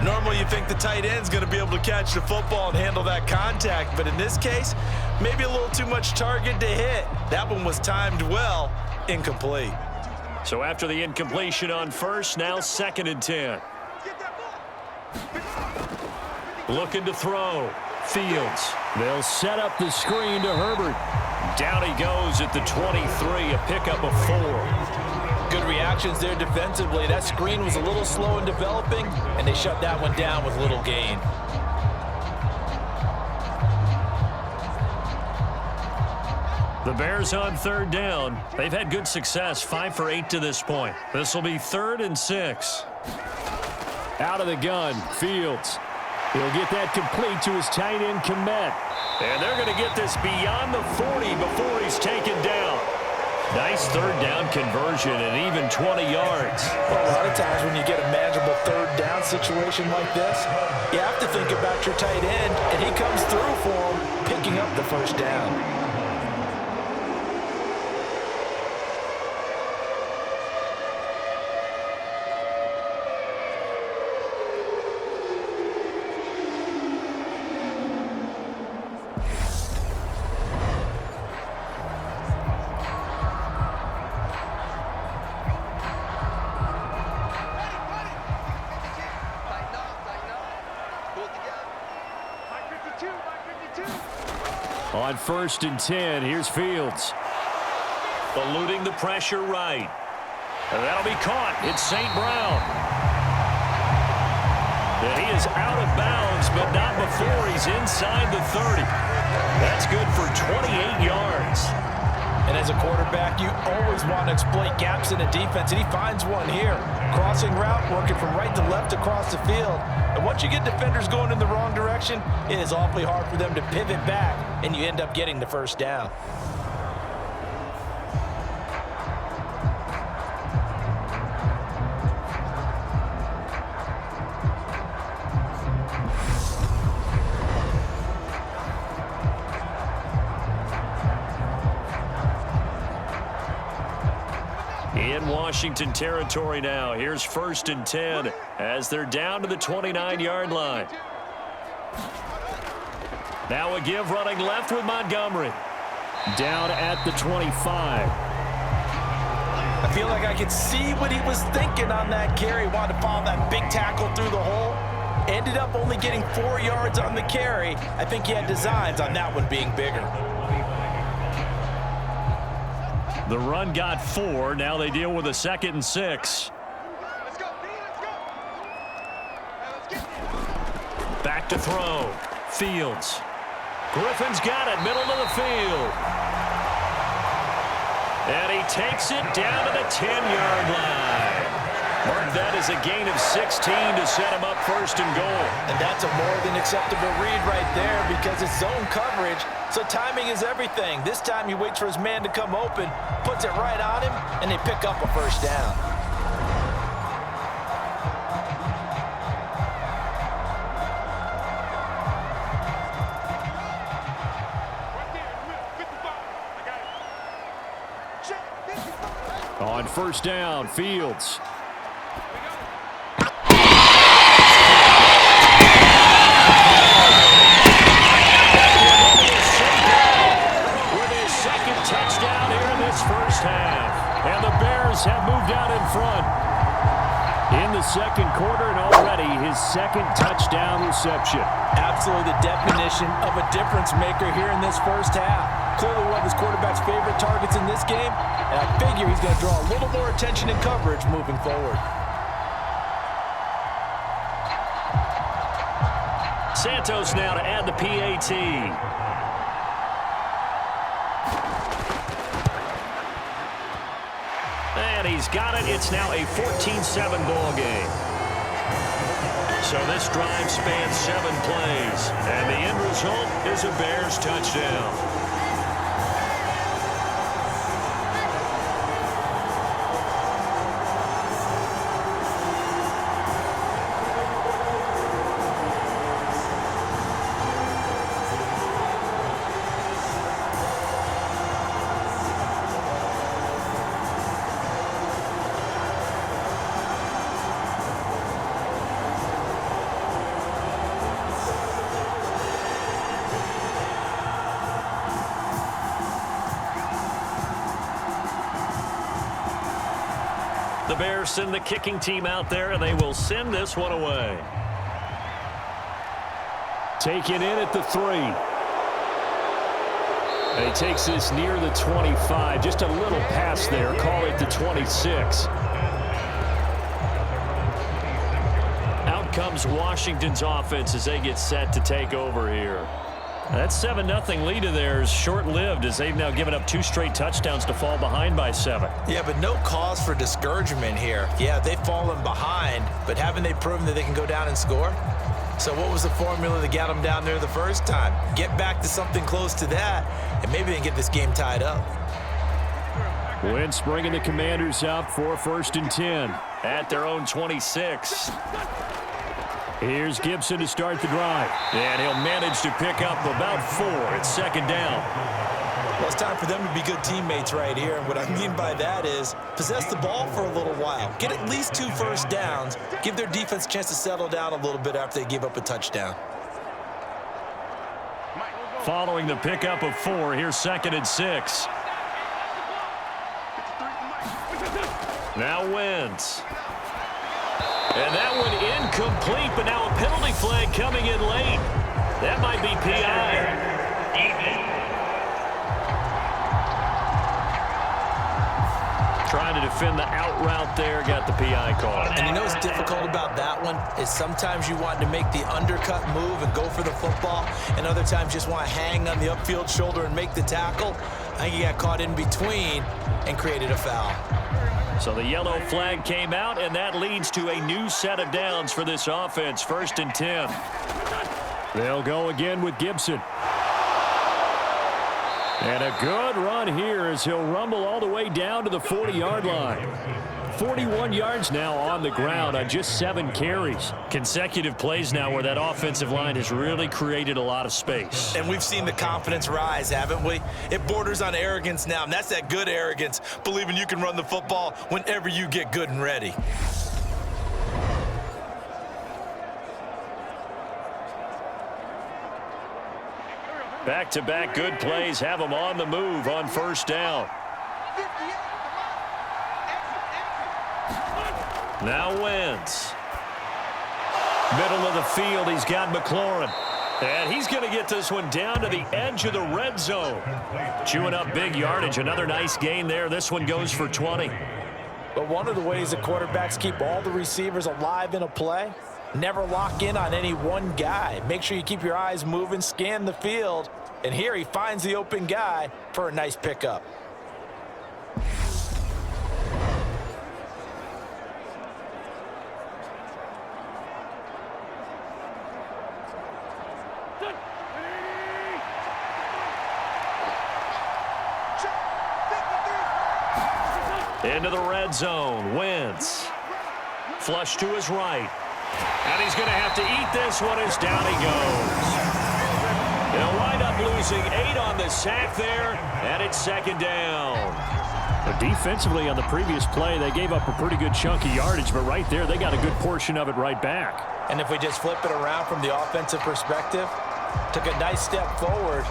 Normally you think the tight end's going to be able to catch the football and handle that contact, but in this case, maybe a little too much target to hit. That one was timed well, incomplete. So after the incompletion on 1st, now 2nd and 10. Looking to throw. Fields. They'll set up the screen to Herbert. Down he goes at the 23, a pickup of 4. Good reactions there defensively. That screen was a little slow in developing, and they shut that one down with little gain. The Bears on 3rd down. They've had good success, 5 for 8 to this point. This will be 3rd and 6. Out of the gun, Fields. He'll get that complete to his tight end, Komet. And they're going to get this beyond the 40 before he's taken down. Nice 3rd down conversion and even 20 yards. Well, a lot of times when you get a manageable 3rd down situation like this, you have to think about your tight end, and he comes through for him, picking up the 1st down. On 1st and 10, here's Fields. Eluding the pressure right. And that'll be caught. It's St. Brown. And he is out of bounds, but not before he's inside the 30. That's good for 28 yards. And as a quarterback, you always want to exploit gaps in a defense, and he finds one here. Crossing route, working from right to left across the field. And once you get defenders going in the wrong direction, it is awfully hard for them to pivot back, and you end up getting the 1st down. In Washington territory now. Here's 1st and 10 as they're down to the 29-yard line. Now a give running left with Montgomery. Down at the 25. I feel like I could see what he was thinking on that carry. Wanted to follow that big tackle through the hole. Ended up only getting 4 yards on the carry. I think he had designs on that one being bigger. The run got 4. Now they deal with a 2nd and 6. Let's go, B, let's go. Now let's get it. Back to throw. Fields. Griffin's got it. Middle of the field. And he takes it down to the 10-yard line. Mark that as a gain of 16 to set him up 1st and goal. And that's a more than acceptable read right there because it's zone coverage, so timing is everything. This time he waits for his man to come open, puts it right on him, and they pick up a 1st down. On 1st down, Fields. With his 2nd touchdown here in this 1st half. And the Bears have moved out in front in the 2nd quarter, and already his 2nd touchdown reception. Absolutely the definition of a difference maker here in this 1st half. Clearly one of his quarterback's favorite targets in this game, and I figure he's going to draw a little more attention and coverage moving forward. Santos now to add the PAT. And he's got it. It's now a 14-7 ball game. So this drive spans 7 plays, and the end result is a Bears touchdown. The Bears send the kicking team out there, and they will send this one away. Taken in at the 3. And he takes this near the 25. Just a little pass there. Call it the 26. Out comes Washington's offense as they get set to take over here. That 7-0 lead of theirs short-lived as they've now given up 2 straight touchdowns to fall behind by 7. Yeah, but no cause for discouragement here. Yeah, they've fallen behind, but haven't they proven that they can go down and score? So what was the formula that got them down there the first time? Get back to something close to that, and maybe they can get this game tied up. Wentz bringing the Commanders out for 1st and 10 at their own 26. Here's Gibson to start the drive. And he'll manage to pick up about 4. It's 2nd down. Well, it's time for them to be good teammates right here. And what I mean by that is possess the ball for a little while. Get at least 2 first downs. Give their defense a chance to settle down a little bit after they give up a touchdown. Following the pickup of 4, here's 2nd and 6. Now Wentz. And that one incomplete, but now a penalty flag coming in late. That might be PI. Trying to defend the out route there, got the PI call. And you know what's difficult about that one is sometimes you want to make the undercut move and go for the football, and other times just want to hang on the upfield shoulder and make the tackle. I think he got caught in between and created a foul. So the yellow flag came out, and that leads to a new set of downs for this offense. 1st and 10. They'll go again with Gibson. And a good run here as he'll rumble all the way down to the 40-yard line. 41 yards now on the ground on just 7 carries. Consecutive plays now where that offensive line has really created a lot of space. And we've seen the confidence rise, haven't we? It borders on arrogance now, and that's that good arrogance, believing you can run the football whenever you get good and ready. Back-to-back good plays have them on the move on first down. Now Wentz. Middle of the field, he's got McLaurin. And he's going to get this one down to the edge of the red zone. Chewing up big yardage. Another nice gain there. This one goes for 20. But one of the ways the quarterbacks keep all the receivers alive in a play, never lock in on any one guy. Make sure you keep your eyes moving, scan the field. And here he finds the open guy for a nice pickup. Into the red zone. Wentz. Flush to his right. And he's going to have to eat this one as down he goes. They'll wind up losing 8 on the sack there, and it's second down. But defensively on the previous play, they gave up a pretty good chunk of yardage, but right there, they got a good portion of it right back. And if we just flip it around from the offensive perspective, took a nice step forward,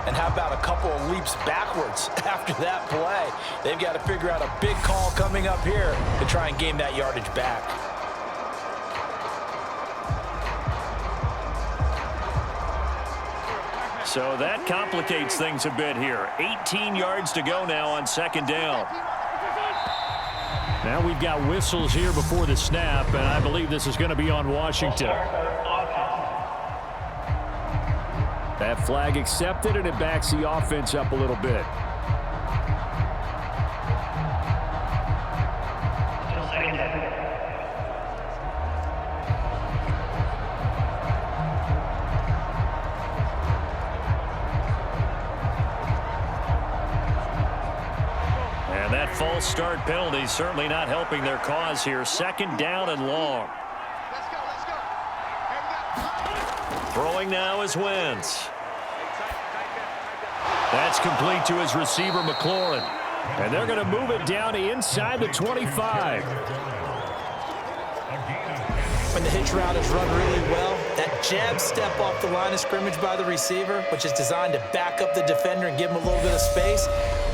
and how about a couple of leaps backwards after that play? They've got to figure out a big call coming up here to try and gain that yardage back. So that complicates things a bit here. 18 yards to go now on second down. Now we've got whistles here before the snap, and I believe this is going to be on Washington. That flag accepted, and it backs the offense up a little bit. And that false start penalty certainly not helping their cause here. Second down and long. Let's go, let's go. Throwing now is Wentz. That's complete to his receiver, McLaurin. And they're going to move it down to inside the 25. When the hitch route is run really well, that jab step off the line of scrimmage by the receiver, which is designed to back up the defender and give him a little bit of space,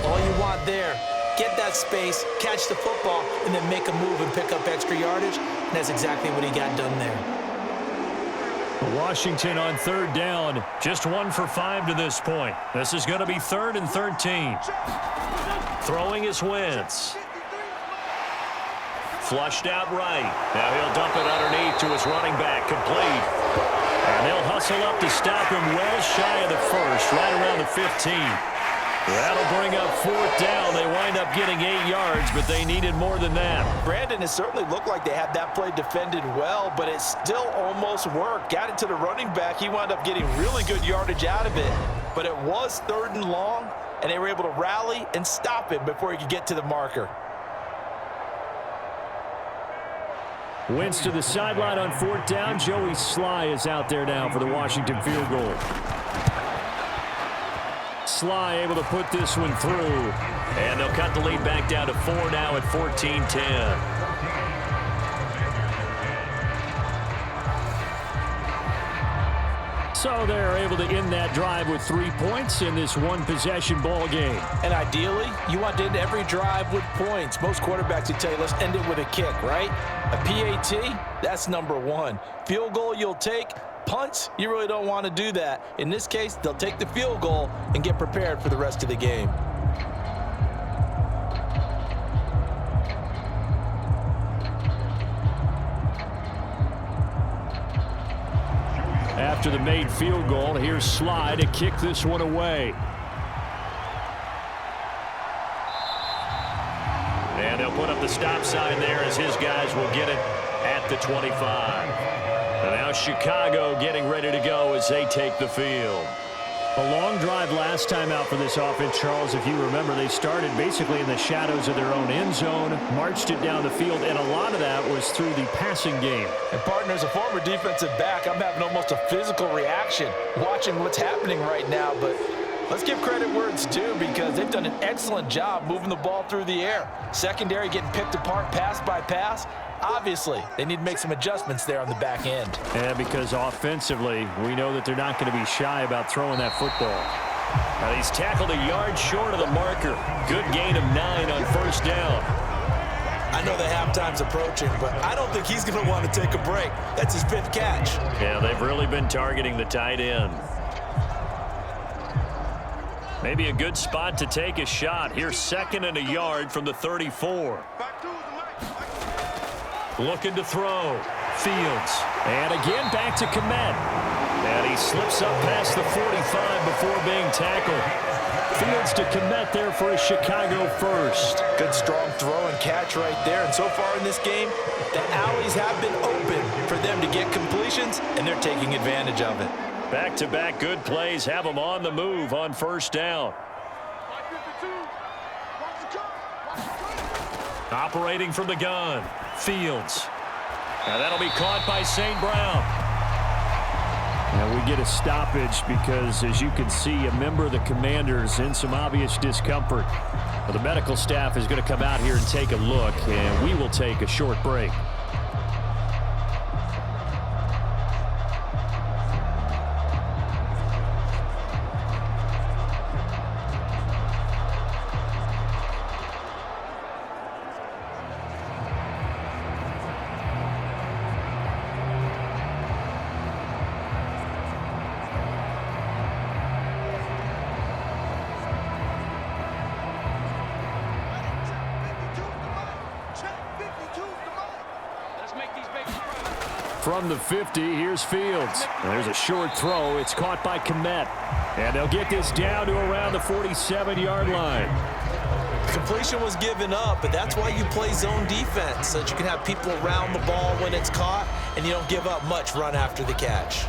all you want there, get that space, catch the football, and then make a move and pick up extra yardage. And that's exactly what he got done there. Washington on third down. Just 1 for 5 to this point. This is going to be 3rd and 13. Throwing is Wentz. Flushed out right. Now he'll dump it underneath to his running back. Complete. And they'll hustle up to stop him well shy of the first, right around the 15. That'll bring up 4th down. They wind up getting 8 yards, but they needed more than that. Brandon, it certainly looked like they had that play defended well, but it still almost worked. Got it to the running back. He wound up getting really good yardage out of it, but it was 3rd and long, and they were able to rally and stop him before he could get to the marker. Wentz to the sideline on 4th down. Joey Sly is out there now for the Washington field goal. Sly able to put this one through. And they'll cut the lead back down to 4 now at 14-10. So they're able to end that drive with 3 points in this one-possession ball game. And ideally, you want to end every drive with points. Most quarterbacks would tell you, let's end it with a kick, right? A PAT, that's number 1. Field goal you'll take. Punts, you really don't want to do that. In this case, they'll take the field goal and get prepared for the rest of the game. After the made field goal, here's Sly to kick this one away. And they'll put up the stop sign there as his guys will get it at the 25. And now Chicago getting ready to go as they take the field. A long drive last time out for this offense, Charles. If you remember, they started basically in the shadows of their own end zone, marched it down the field, and a lot of that was through the passing game. And partner, as a former defensive back, I'm having almost a physical reaction watching what's happening right now. But Let's give credit where it's due because they've done an excellent job moving the ball through the air. Secondary getting picked apart pass by pass. Obviously, they need to make some adjustments there on the back end. Yeah, because offensively, we know that they're not going to be shy about throwing that football. Now he's tackled a yard short of the marker. Good gain of 9 on first down. I know the halftime's approaching, but I don't think he's going to want to take a break. That's his 5th catch. Yeah, they've really been targeting the tight end. Maybe a good spot to take a shot. Here's 2nd and a yard from the 34. Looking to throw. Fields. And again back to Kmet. And he slips up past the 45 before being tackled. Fields to Kmet there for a Chicago first. Good strong throw and catch right there. And so far in this game, the alleys have been open for them to get completions, and they're taking advantage of it. Back-to-back good plays have them on the move on first down. Operating from the gun. Fields. Now that'll be caught by St. Brown. And we get a stoppage because, as you can see, a member of the Commanders in some obvious discomfort. Well, the medical staff is going to come out here and take a look, and we will take a short break. From the 50, here's Fields. There's a short throw. It's caught by Kmet. And they'll get this down to around the 47-yard line. Completion was given up, but that's why you play zone defense, so that you can have people around the ball when it's caught, and you don't give up much run after the catch.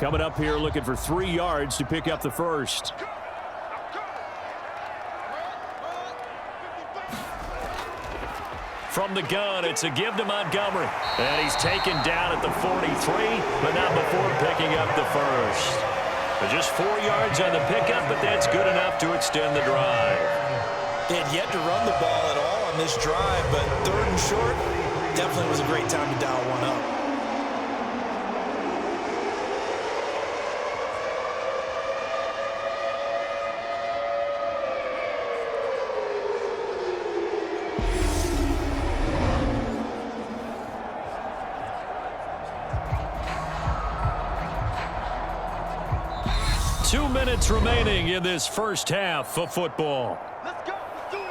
Coming up here looking for 3 yards to pick up the first. From the gun, it's a give to Montgomery. And he's taken down at the 43, but not before picking up the first. But just 4 yards on the pickup, but that's good enough to extend the drive. They had yet to run the ball at all on this drive, but 3rd and short definitely was a great time to dial one up. Two minutes remaining in this first half of football. Let's go. Let's do this.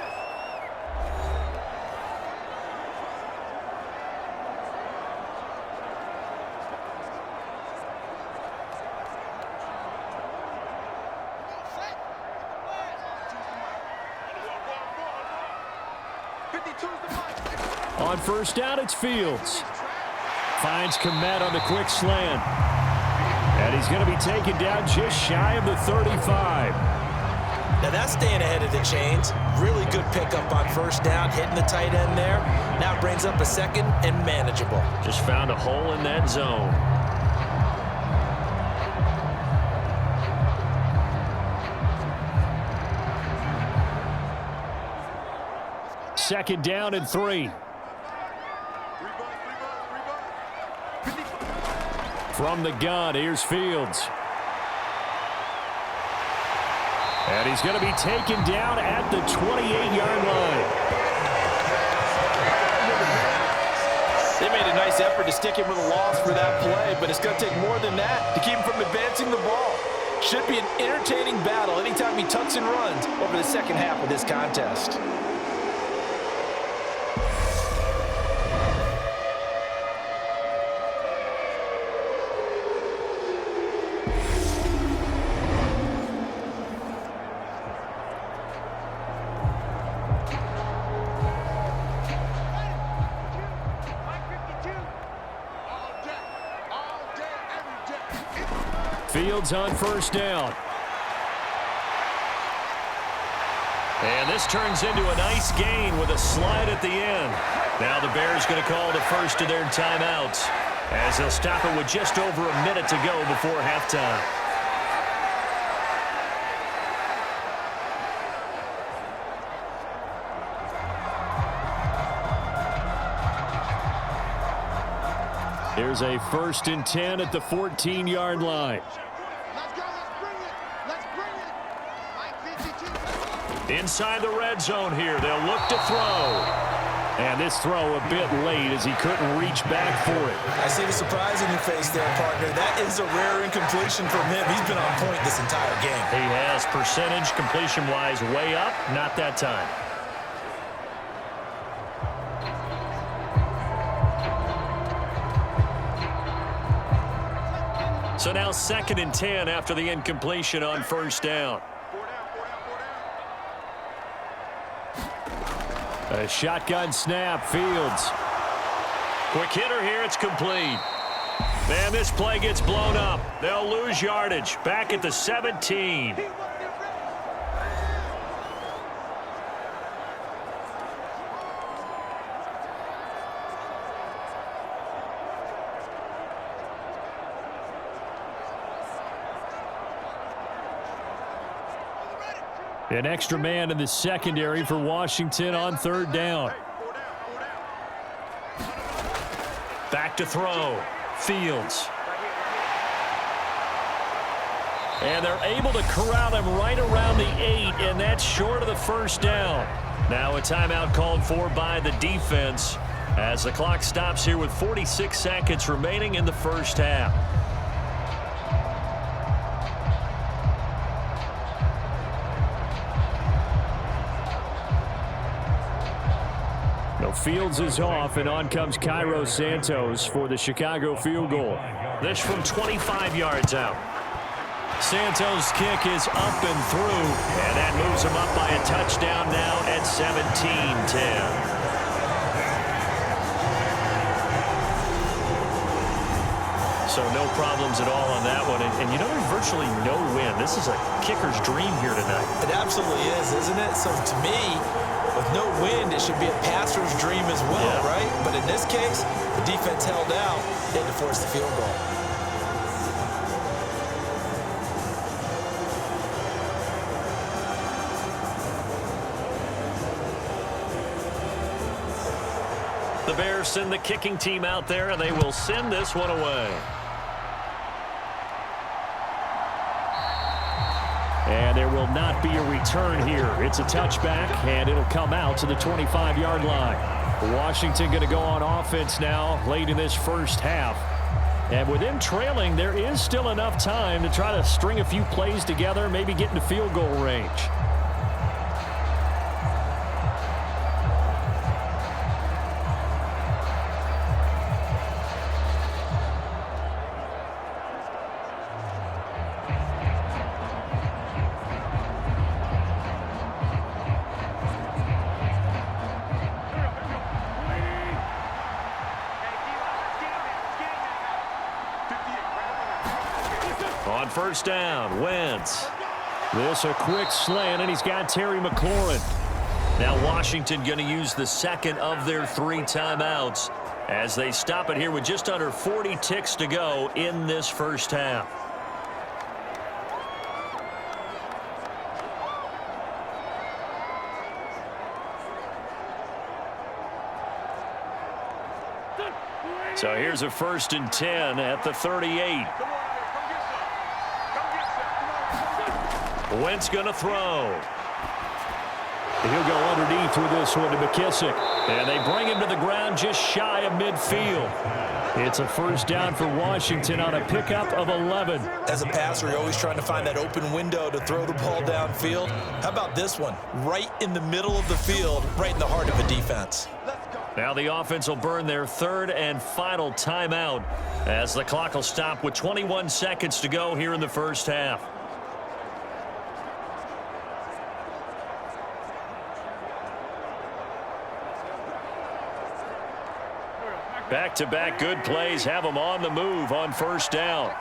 On first down, it's Fields. Finds Kmet on the quick slant. And he's going to be taken down just shy of the 35. Now that's staying ahead of the chains. Really good pickup on first down, hitting the tight end there. Now it brings up a 2nd and manageable. Just found a hole in that zone. Second down and 3. From the gun, here's Fields. And he's going to be taken down at the 28-yard line. They made a nice effort to stick him with a loss for that play, but it's going to take more than that to keep him from advancing the ball. Should be an entertaining battle anytime he tucks and runs over the second half of this contest. Fields on first down. And this turns into a nice gain with a slide at the end. Now the Bears going to call the first of their timeouts as they'll stop it with just over a minute to go before halftime. Here's a 1st and 10 at the 14-yard line. Let's go. Let's bring it. Mike 52. Inside the red zone here, they'll look to throw. And this throw a bit late as he couldn't reach back for it. I see the surprise in your face there, partner. That is a rare incompletion from him. He's been on point this entire game. He has percentage completion-wise way up, not that time. So now 2nd and 10 after the incompletion on 1st down. A shotgun snap, Fields. Quick hitter here, it's complete. And this play gets blown up. They'll lose yardage. Back at the 17. An extra man in the secondary for Washington on 3rd down. Back to throw. Fields. And they're able to corral him right around the 8, and that's short of the 1st down. Now a timeout called for by the defense as the clock stops here with 46 seconds remaining in the 1st half. Fields is off, and on comes Cairo Santos for the Chicago field goal. This from 25 yards out. Santos' kick is up and through, and that moves him up by a touchdown now at 17-10. So no problems at all on that one. And you know, there's virtually no wind. This is a kicker's dream here tonight. It absolutely is, isn't it? So to me, with no wind, it should be a passer's dream as well, right? But in this case, the defense held out, they had to force the field goal. The Bears send the kicking team out there, and they will send this one away. And there will not be a return here. It's a touchback, and it'll come out to the 25-yard line. Washington going to go on offense now late in this 1st half. And with them trailing, there is still enough time to try to string a few plays together, maybe get into field goal range. On 1st down, Wentz. This a quick slant, and he's got Terry McLaurin. Now Washington going to use the 2nd of their 3 timeouts as they stop it here with just under 40 ticks to go in this 1st half. So here's a 1st and 10 at the 38. Wentz going to throw. He'll go underneath with this one to McKissick. And they bring him to the ground just shy of midfield. It's a 1st down for Washington on a pickup of 11. As a passer, you're always trying to find that open window to throw the ball downfield. How about this one? Right in the middle of the field, right in the heart of a defense. Now the offense will burn their 3rd and final timeout as the clock will stop with 21 seconds to go here in the 1st half. Back-to-back good plays have them on the move on 1st down.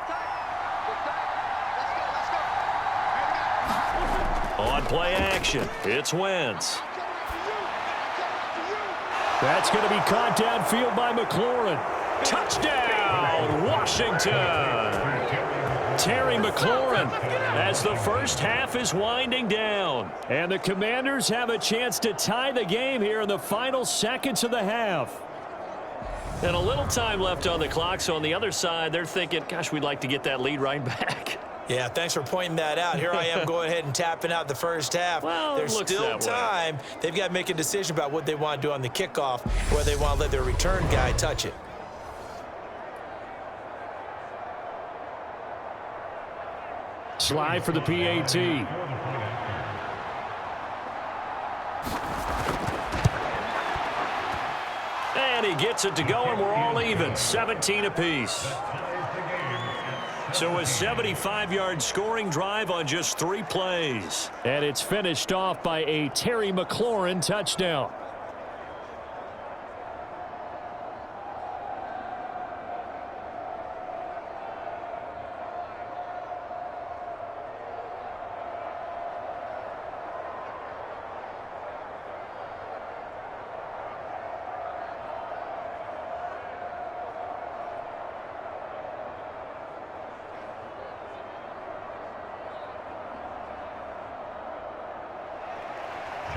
On play action, it's Wentz. That's going to be caught downfield by McLaurin. Touchdown, Washington. Terry McLaurin as the first half is winding down. And the Commanders have a chance to tie the game here in the final seconds of the half. And a little time left on the clock, so on the other side, they're thinking, gosh, we'd like to get that lead right back. Yeah, thanks for pointing that out. Here I am going ahead and tapping out the first half. Well, there's still time. They've got to make a decision about what they want to do on the kickoff, whether they want to let their return guy touch it. Slide for the PAT. And he gets it to go, and we're all even, 17 apiece. So a 75-yard scoring drive on just 3 plays. And it's finished off by a Terry McLaurin touchdown.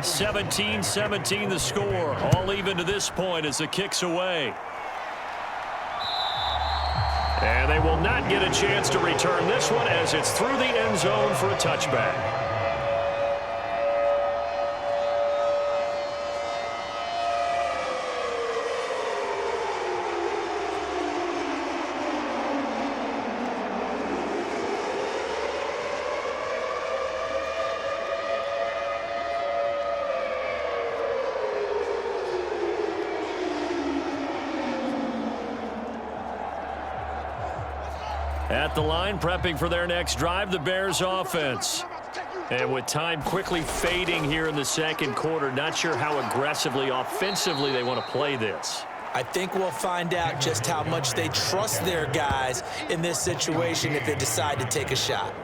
(17-17) the score. All even to this point as the kick's away. And they will not get a chance to return this one as it's through the end zone for a touchback. At the line, prepping for their next drive, the Bears offense. And with time quickly fading here in the second quarter, not sure how aggressively, offensively they want to play this. I think we'll find out just how much they trust their guys in this situation if they decide to take a shot.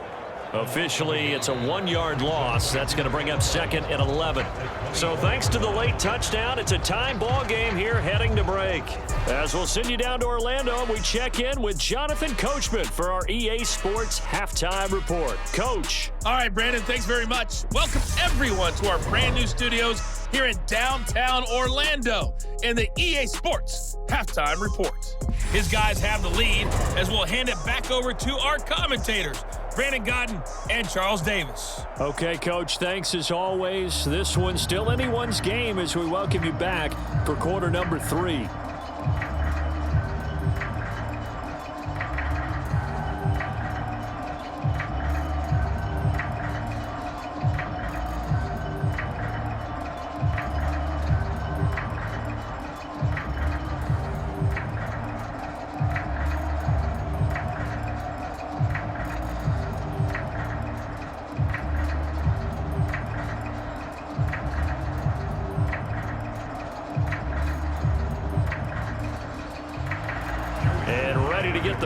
Officially, it's a 1-yard loss. That's going to bring up 2nd and 11. So thanks to the late touchdown, it's a time ball game here heading to break. As we'll send you down to Orlando, we check in with Jonathan Coachman for our EA Sports Halftime Report. Coach. All right, Brandon, thanks very much. Welcome, everyone, to our brand new studios here in downtown Orlando in the EA Sports Halftime Report. His guys have the lead as we'll hand it back over to our commentators, Brandon Godden and Charles Davis. Okay, Coach, thanks as always. This one's still anyone's game as we welcome you back for quarter number 3.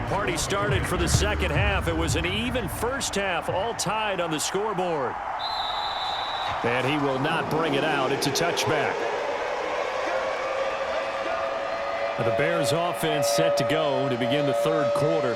Party started for the second half. It was an even first half, all tied on the scoreboard. And he will not bring it out. It's a touchback. The Bears offense set to go to begin the third quarter.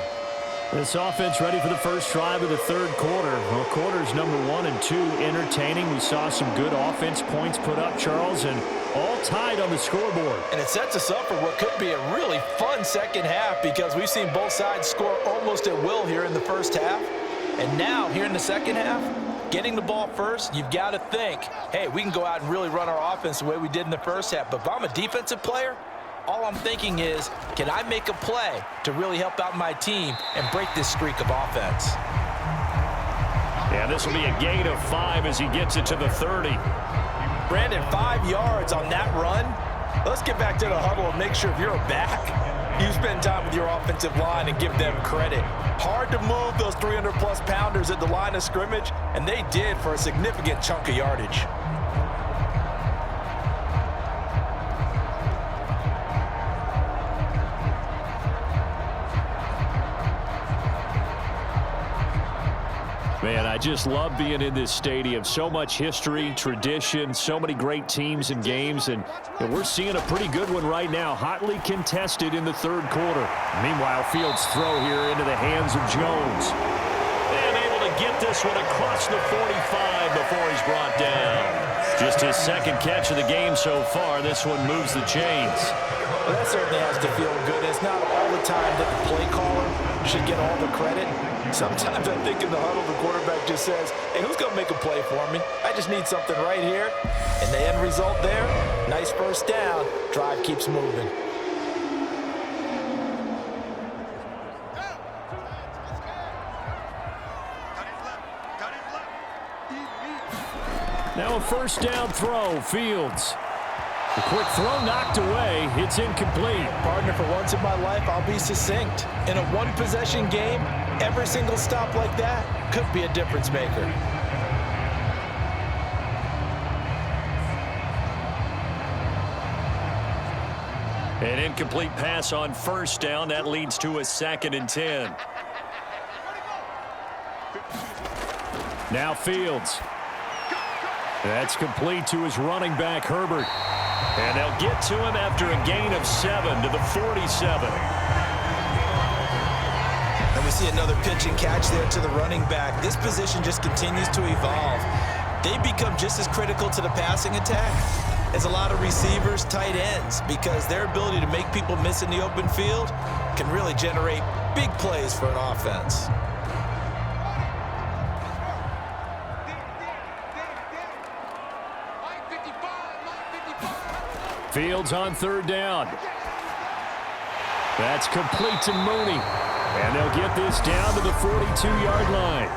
This offense ready for the first drive of the third quarter. Well, quarters number 1 and 2 entertaining. We saw some good offense points put up, Charles, and all tied on the scoreboard. And it sets us up for what could be a really fun second half because we've seen both sides score almost at will here in the first half. And now, here in the second half, getting the ball first, you've got to think, hey, we can go out and really run our offense the way we did in the first half. But if I'm a defensive player, all I'm thinking is, can I make a play to really help out my team and break this streak of offense? Yeah, this will be a gain of 5 as he gets it to the 30. Brandon, 5 yards on that run. Let's get back to the huddle and make sure if you're a back, you spend time with your offensive line and give them credit. Hard to move those 300-plus pounders at the line of scrimmage, and they did for a significant chunk of yardage. Man, I just love being in this stadium. So much history, tradition, so many great teams and games, and we're seeing a pretty good one right now, hotly contested in the third quarter. Meanwhile, Fields' throw here into the hands of Jones. And able to get this one across the 45 before he's brought down. Just his second catch of the game so far. This one moves the chains. Well, that certainly has to feel good. It's not all the time that the play caller should get all the credit. Sometimes I think in the huddle, the quarterback just says, hey, who's going to make a play for me? I just need something right here. And the end result there, nice first down. Drive keeps moving. Now a first down throw, Fields. The quick throw knocked away. It's incomplete. Partner, for once in my life, I'll be succinct. In a one-possession game, every single stop like that could be a difference maker. An incomplete pass on first down. That leads to a 2nd and 10. Now Fields. That's complete to his running back, Herbert. And they'll get to him after a gain of 7 to the 47. And we see another pitch and catch there to the running back. This position just continues to evolve. They become just as critical to the passing attack as a lot of receivers, tight ends, because their ability to make people miss in the open field can really generate big plays for an offense. Fields on third down. That's complete to Mooney. And they'll get this down to the 42-yard line.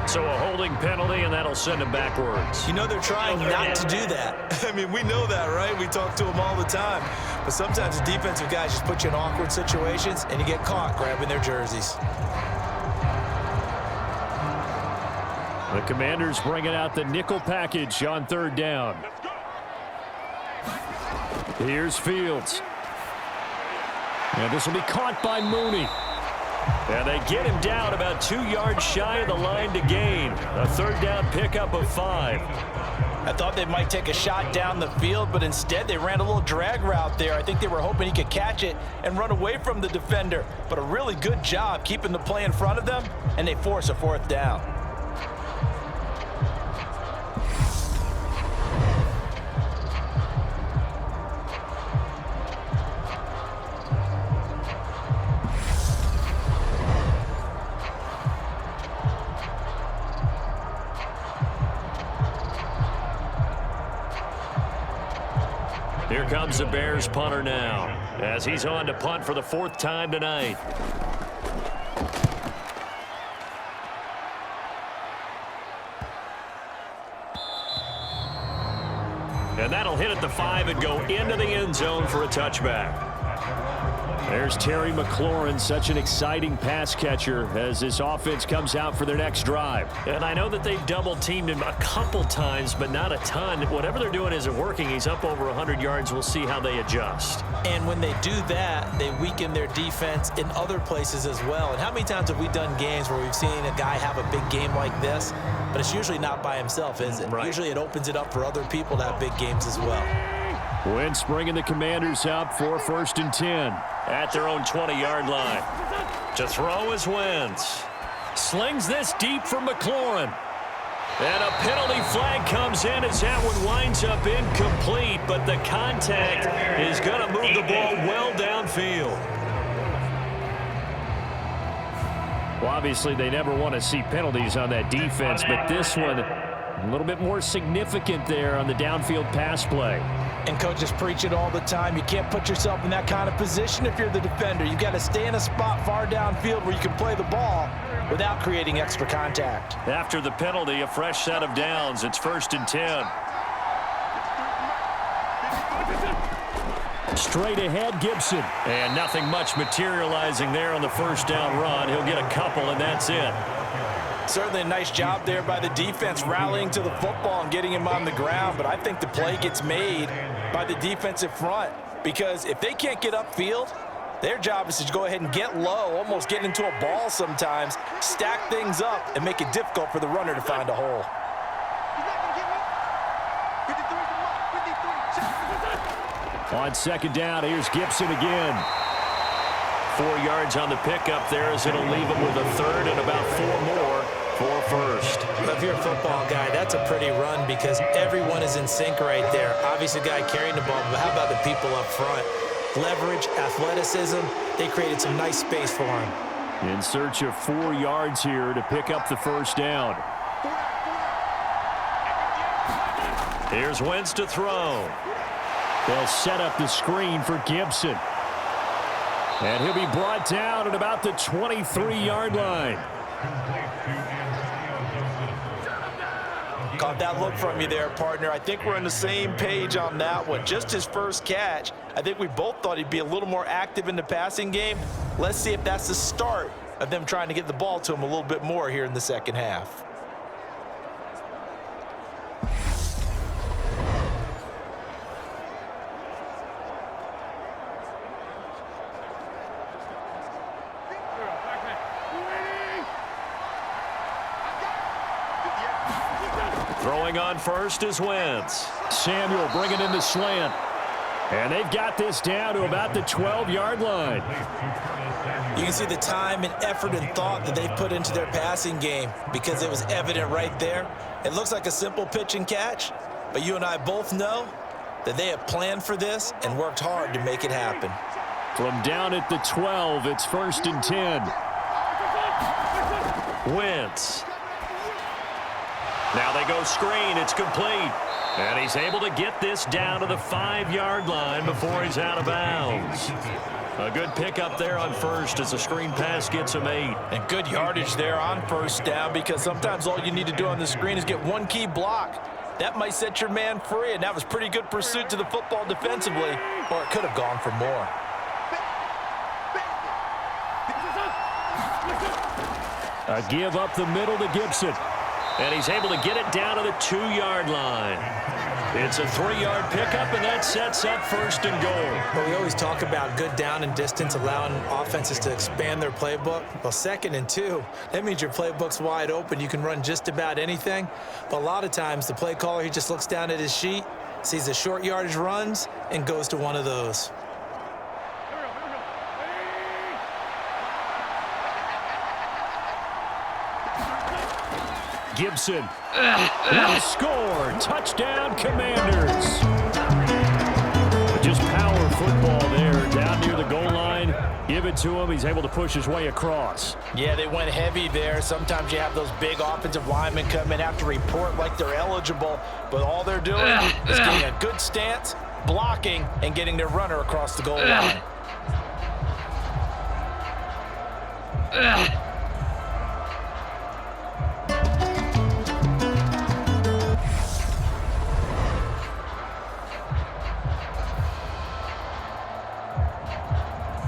So a holding penalty, and that'll send him backwards. You know they're trying not to do that. I mean, we know that, right? We talk to them all the time. But sometimes the defensive guys just put you in awkward situations, and you get caught grabbing their jerseys. The Commanders bringing out the nickel package on third down. Here's Fields. And this will be caught by Mooney. And they get him down about 2 yards shy of the line to gain. A third down pickup of 5. I thought they might take a shot down the field, but instead they ran a little drag route there. I think they were hoping he could catch it and run away from the defender. But a really good job keeping the play in front of them, and they force a fourth down. Here comes the Bears punter now, as he's on to punt for the 4th time tonight. And that'll hit at the 5 and go into the end zone for a touchback. There's Terry McLaurin, such an exciting pass catcher as this offense comes out for their next drive. And I know that they've double-teamed him a couple times, but not a ton. Whatever they're doing isn't working. He's up over 100 yards. We'll see how they adjust. And when they do that, they weaken their defense in other places as well. And how many times have we done games where we've seen a guy have a big game like this, but it's usually not by himself, is it? Right. Usually it opens it up for other people to have big games as well. Wentz bringing the Commanders up for 1st and 10. At their own 20-yard line. To throw is Wentz. Slings this deep for McLaurin. And a penalty flag comes in as that one winds up incomplete, but the contact is going to move the ball well downfield. Well, obviously, they never want to see penalties on that defense, but this one a little bit more significant there on the downfield pass play. And coaches preach it all the time. You can't put yourself in that kind of position if you're the defender. You've got to stay in a spot far downfield where you can play the ball without creating extra contact. After the penalty, a fresh set of downs. It's 1st and 10. Straight ahead, Gibson. And nothing much materializing there on the first down run. He'll get a couple, and that's it. Certainly a nice job there by the defense rallying to the football and getting him on the ground, but I think the play gets made by the defensive front. because if they can't get upfield, their job is to go ahead and get low, almost get into a ball sometimes, stack things up, and make it difficult for the runner to find a hole. He's not gonna get me. 53's the mark. 53. Check. On second down, here's Gibson again. 4 yards on the pickup there as it'll leave him with a third and about 4 more for first. If you're a football guy, that's a pretty run because everyone is in sync right there. Obviously, the guy carrying the ball, but how about the people up front? Leverage, athleticism, they created some nice space for him. In search of 4 yards here to pick up the first down. Here's Wentz to throw. They'll set up the screen for Gibson. And he'll be brought down at about the 23-yard line. Caught that look from you there, partner. I think we're on the same page on that one. Just his first catch. I think we both thought he'd be a little more active in the passing game. Let's see if that's the start of them trying to get the ball to him a little bit more here in the second half. Throwing on first is Wentz. Samuel bringing in the slant. And they've got this down to about the 12-yard line. You can see the time and effort and thought that they put into their passing game because it was evident right there. It looks like a simple pitch and catch, but you and I both know that they have planned for this and worked hard to make it happen. From down at the 12, it's 1st and 10. Wentz. Now they go screen. It's complete. And he's able to get this down to the 5-yard line before he's out of bounds. A good pickup there on first as the screen pass gets him 8. And good yardage there on first down because sometimes all you need to do on the screen is get one key block. That might set your man free, and that was pretty good pursuit to the football defensively, or it could have gone for more. A give up the middle to Gibson. And he's able to get it down to the 2-yard line. It's a 3-yard pickup, and that sets up 1st and goal. Well, we always talk about good down and distance, allowing offenses to expand their playbook. Well, 2nd and 2, that means your playbook's wide open. You can run just about anything. But a lot of times, the play caller, he just looks down at his sheet, sees the short yardage runs, and goes to one of those. Gibson will score. Touchdown, Commanders. Just power football there down near the goal line. Give it to him. He's able to push his way across. Yeah, they went heavy there. Sometimes you have those big offensive linemen come in, have to report like they're eligible, but all they're doing is getting a good stance, blocking, and getting their runner across the goal line.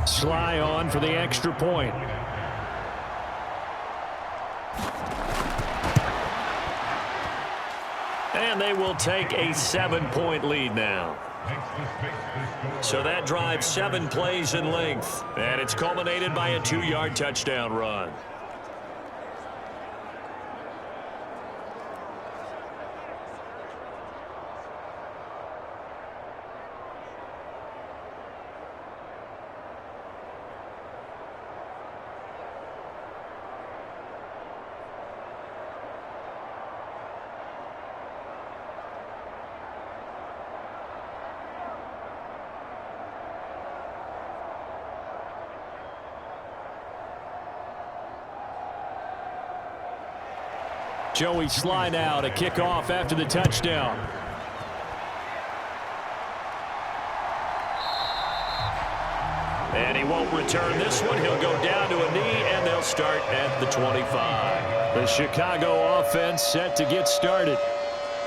Sly on for the extra point. And they will take a 7-point lead now. So that drives 7 plays in length. And it's culminated by a 2-yard touchdown run. Joey Sly now to kick off after the touchdown. And he won't return this one. He'll go down to a knee, and they'll start at the 25. The Chicago offense set to get started.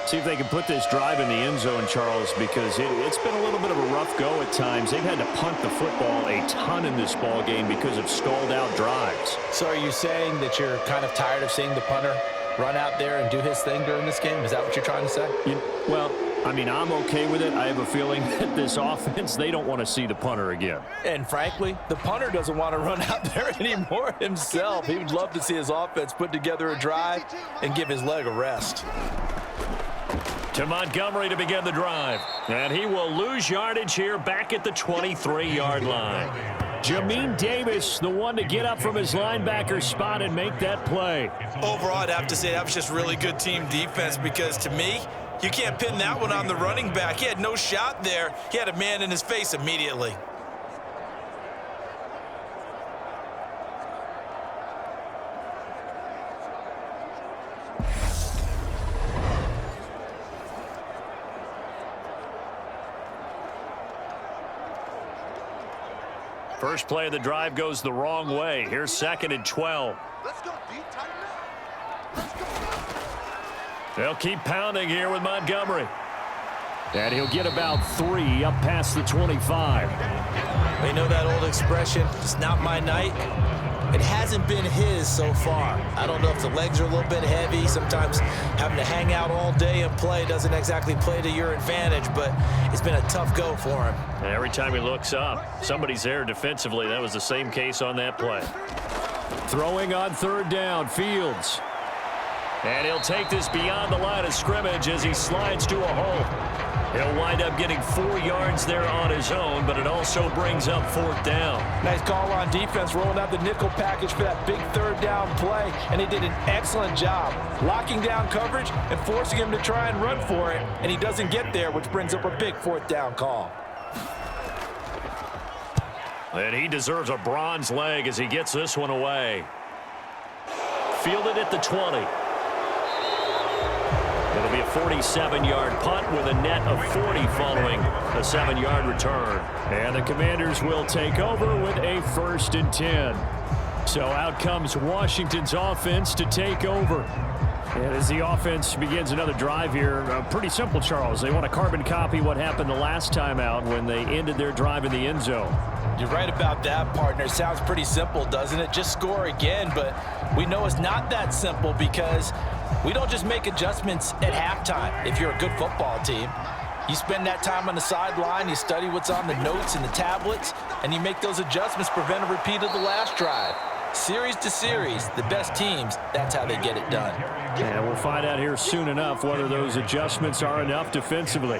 See if they can put this drive in the end zone, Charles, because it's been a little bit of a rough go at times. They've had to punt the football a ton in this ball game because of stalled out drives. So are you saying that you're kind of tired of seeing the punter run out there and do his thing during this game? Is that what you're trying to say? Well, I mean, I'm okay with it. I have a feeling that this offense, they don't want to see the punter again. And frankly, the punter doesn't want to run out there anymore himself. He would love to see his offense put together a drive and give his leg a rest. To Montgomery to begin the drive. And he will lose yardage here back at the 23-yard line. Jamin Davis, the one to get up from his linebacker spot and make that play. Overall, I'd have to say that was just really good team defense because to me, you can't pin that one on the running back. He had no shot there. He had a man in his face immediately. First play of the drive goes the wrong way. Here's 2nd and 12. Let's go, D. Tighten up. Let's go. They'll keep pounding here with Montgomery. And he'll get about 3 up past the 25. You know that old expression, it's not my night. It hasn't been his so far. I don't know if the legs are a little bit heavy. Sometimes having to hang out all day and play doesn't exactly play to your advantage, but it's been a tough go for him. And every time he looks up, somebody's there defensively. That was the same case on that play. Throwing on 3rd down, Fields. And he'll take this beyond the line of scrimmage as he slides to a hole. He'll wind up getting 4 yards there on his own, but it also brings up 4th down. Nice call on defense, rolling out the nickel package for that big 3rd down play, and he did an excellent job locking down coverage and forcing him to try and run for it, and he doesn't get there, which brings up a big 4th down call. And he deserves a bronze leg as he gets this one away. Fielded at the 20. It'll be a 47-yard punt with a net of 40 following a 7-yard return. And the Commanders will take over with a 1st and 10. So out comes Washington's offense to take over. And as the offense begins another drive here, pretty simple, Charles. They want to carbon copy what happened the last time out when they ended their drive in the end zone. You're right about that, partner. Sounds pretty simple, doesn't it? Just score again, but we know it's not that simple because we don't just make adjustments at halftime if you're a good football team. You spend that time on the sideline, you study what's on the notes and the tablets, and you make those adjustments, prevent a repeat of the last drive. Series to series, the best teams, that's how they get it done. And we'll find out here soon enough whether those adjustments are enough defensively.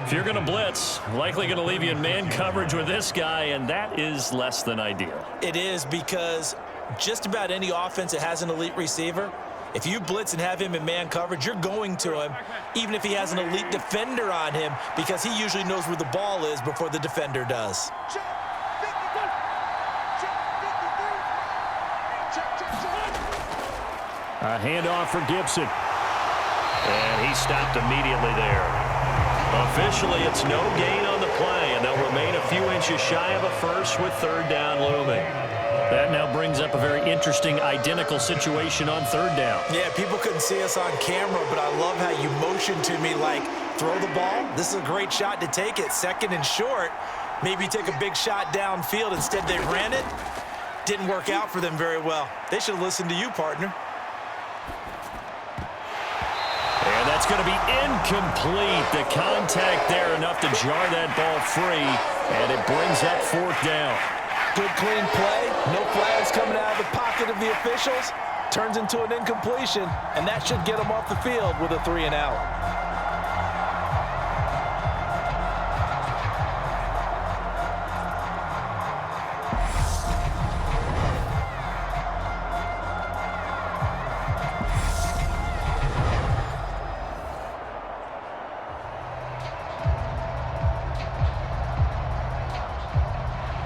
If you're going to blitz, likely going to leave you in man coverage with this guy, and that is less than ideal. It is because just about any offense that has an elite receiver, if you blitz and have him in man coverage, you're going to him, even if he has an elite defender on him, because he usually knows where the ball is before the defender does. A handoff for Gibson. And he stopped immediately there. Officially, it's no gain on the play, and they'll remain a few inches shy of a first with 3rd down looming. That now brings up a very interesting identical situation on 3rd down. Yeah, people couldn't see us on camera, but I love how you motioned to me like, throw the ball. This is a great shot to take it. 2nd and short. Maybe take a big shot downfield. Instead, they ran it. Didn't work out for them very well. They should have listened to you, partner. And that's going to be incomplete. The contact there enough to jar that ball free, and it brings up 4th down. Good clean play. No flags coming out of the pocket of the officials. Turns into an incompletion, and that should get them off the field with a 3 and out.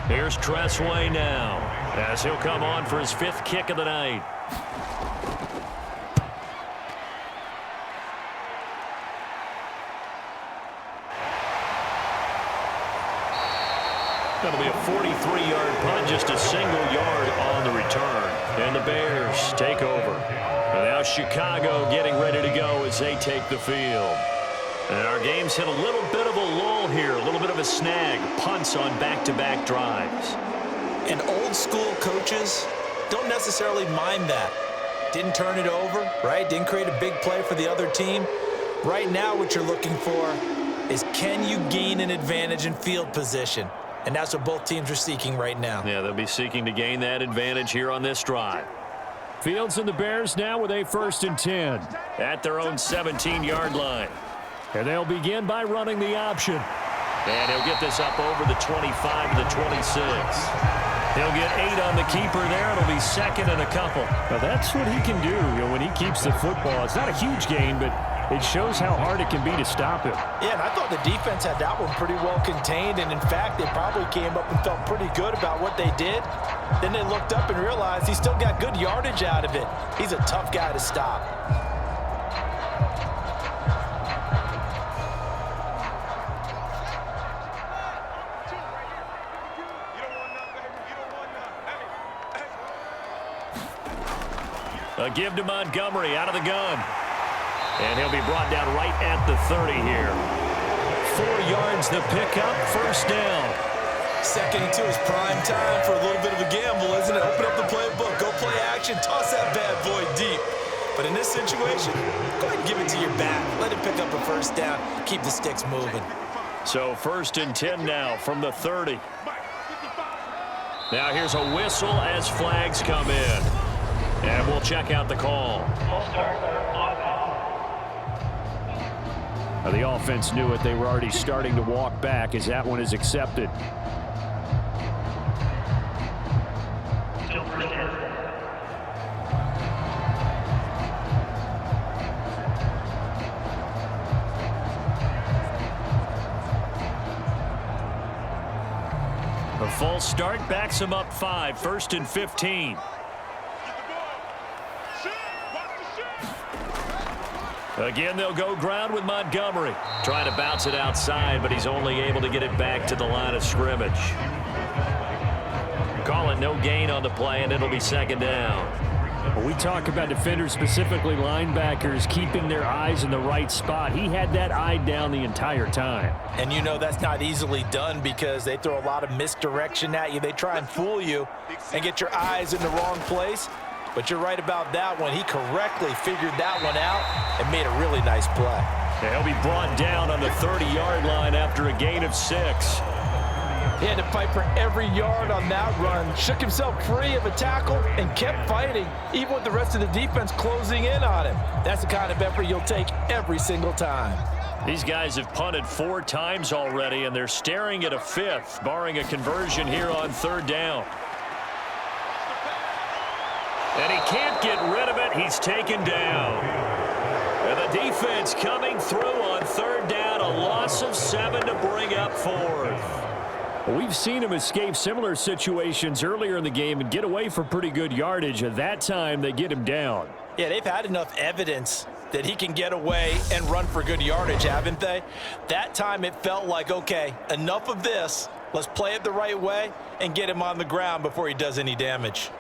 Here's Tressway now as he'll come on for his 5th kick of the night. That'll be a 43-yard punt, just a single yard on the return. And the Bears take over. And now Chicago getting ready to go as they take the field. And our game's hit a little bit of a lull here, a little bit of a snag. Punts on back-to-back drives. And old school coaches don't necessarily mind that. Didn't turn it over, right? Didn't create a big play for the other team. Right now what you're looking for is, can you gain an advantage in field position? And that's what both teams are seeking right now. Yeah, they'll be seeking to gain that advantage here on this drive. Fields and the Bears now with a 1st and 10. At their own 17-yard line. And they'll begin by running the option. And he'll get this up over the 25 to the 26. He'll get 8 on the keeper there. It'll be 2nd and a couple. Now that's what he can do, when he keeps the football. It's not a huge gain, but it shows how hard it can be to stop him. Yeah, and I thought the defense had that one pretty well contained, and in fact, they probably came up and felt pretty good about what they did. Then they looked up and realized he still got good yardage out of it. He's a tough guy to stop. A give to Montgomery out of the gun. And he'll be brought down right at the 30 here. 4 yards the pickup, 1st down. 2nd and 2 is prime time for a little bit of a gamble, isn't it? Open up the playbook, go play action, toss that bad boy deep. But in this situation, go ahead and give it to your back. Let him pick up a 1st down, keep the sticks moving. So 1st and 10 now from the 30. Now here's a whistle as flags come in. And we'll check out the call. Now, the offense knew it. They were already starting to walk back as that one is accepted. A false start backs him up 5, 1st and 15. Again, they'll go ground with Montgomery. Trying to bounce it outside, but he's only able to get it back to the line of scrimmage. Call it no gain on the play, and it'll be 2nd down. When we talk about defenders, specifically linebackers, keeping their eyes in the right spot, he had that eye down the entire time. And you know that's not easily done because they throw a lot of misdirection at you. They try and fool you and get your eyes in the wrong place. But you're right about that one. He correctly figured that one out and made a really nice play. He'll be brought down on the 30-yard line after a gain of 6. He had to fight for every yard on that run. Shook himself free of a tackle and kept fighting, even with the rest of the defense closing in on him. That's the kind of effort you'll take every single time. These guys have punted 4 times already, and they're staring at a 5th, barring a conversion here on 3rd down. And he can't get rid of it. He's taken down. And the defense coming through on 3rd down. A loss of 7 to bring up 4th. We've seen him escape similar situations earlier in the game and get away for pretty good yardage. At that time, they get him down. Yeah, they've had enough evidence that he can get away and run for good yardage, haven't they? That time it felt like, okay, enough of this. Let's play it the right way and get him on the ground before he does any damage.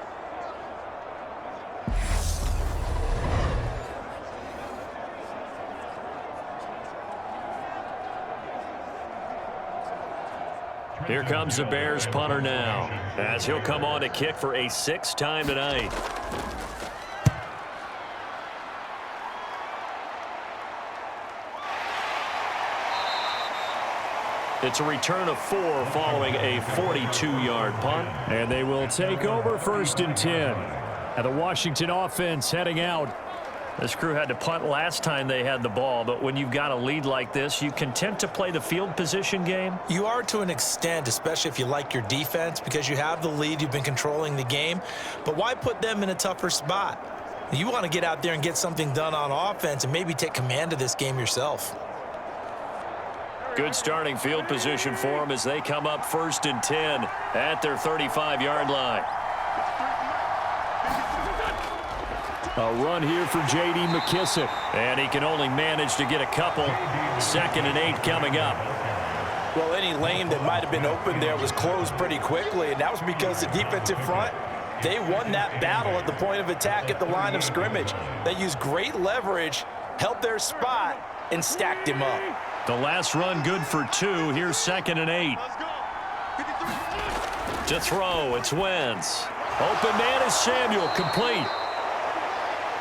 Here comes the Bears punter now, as he'll come on to kick for a 6th time tonight. It's a return of 4 following a 42-yard punt. And they will take over 1st and 10. And the Washington offense heading out. This crew had to punt last time they had the ball, but when you've got a lead like this, you content to play the field position game? You are to an extent, especially if you like your defense, because you have the lead, you've been controlling the game. But why put them in a tougher spot? You want to get out there and get something done on offense and maybe take command of this game yourself. Good starting field position for them as they come up 1st and 10 at their 35-yard line. A run here for J.D. McKissick. And he can only manage to get a couple. 2nd and 8 coming up. Well, any lane that might have been open there was closed pretty quickly, and that was because the defensive front, they won that battle at the point of attack at the line of scrimmage. They used great leverage, held their spot, and stacked him up. The last run good for 2. Here's 2nd and 8. To throw, it's Wentz. Open man is Samuel, complete.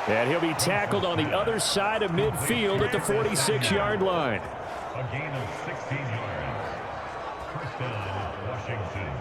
And he'll be tackled on the other side of midfield at the 46-yard line. A gain of 16 yards. First down, Washington.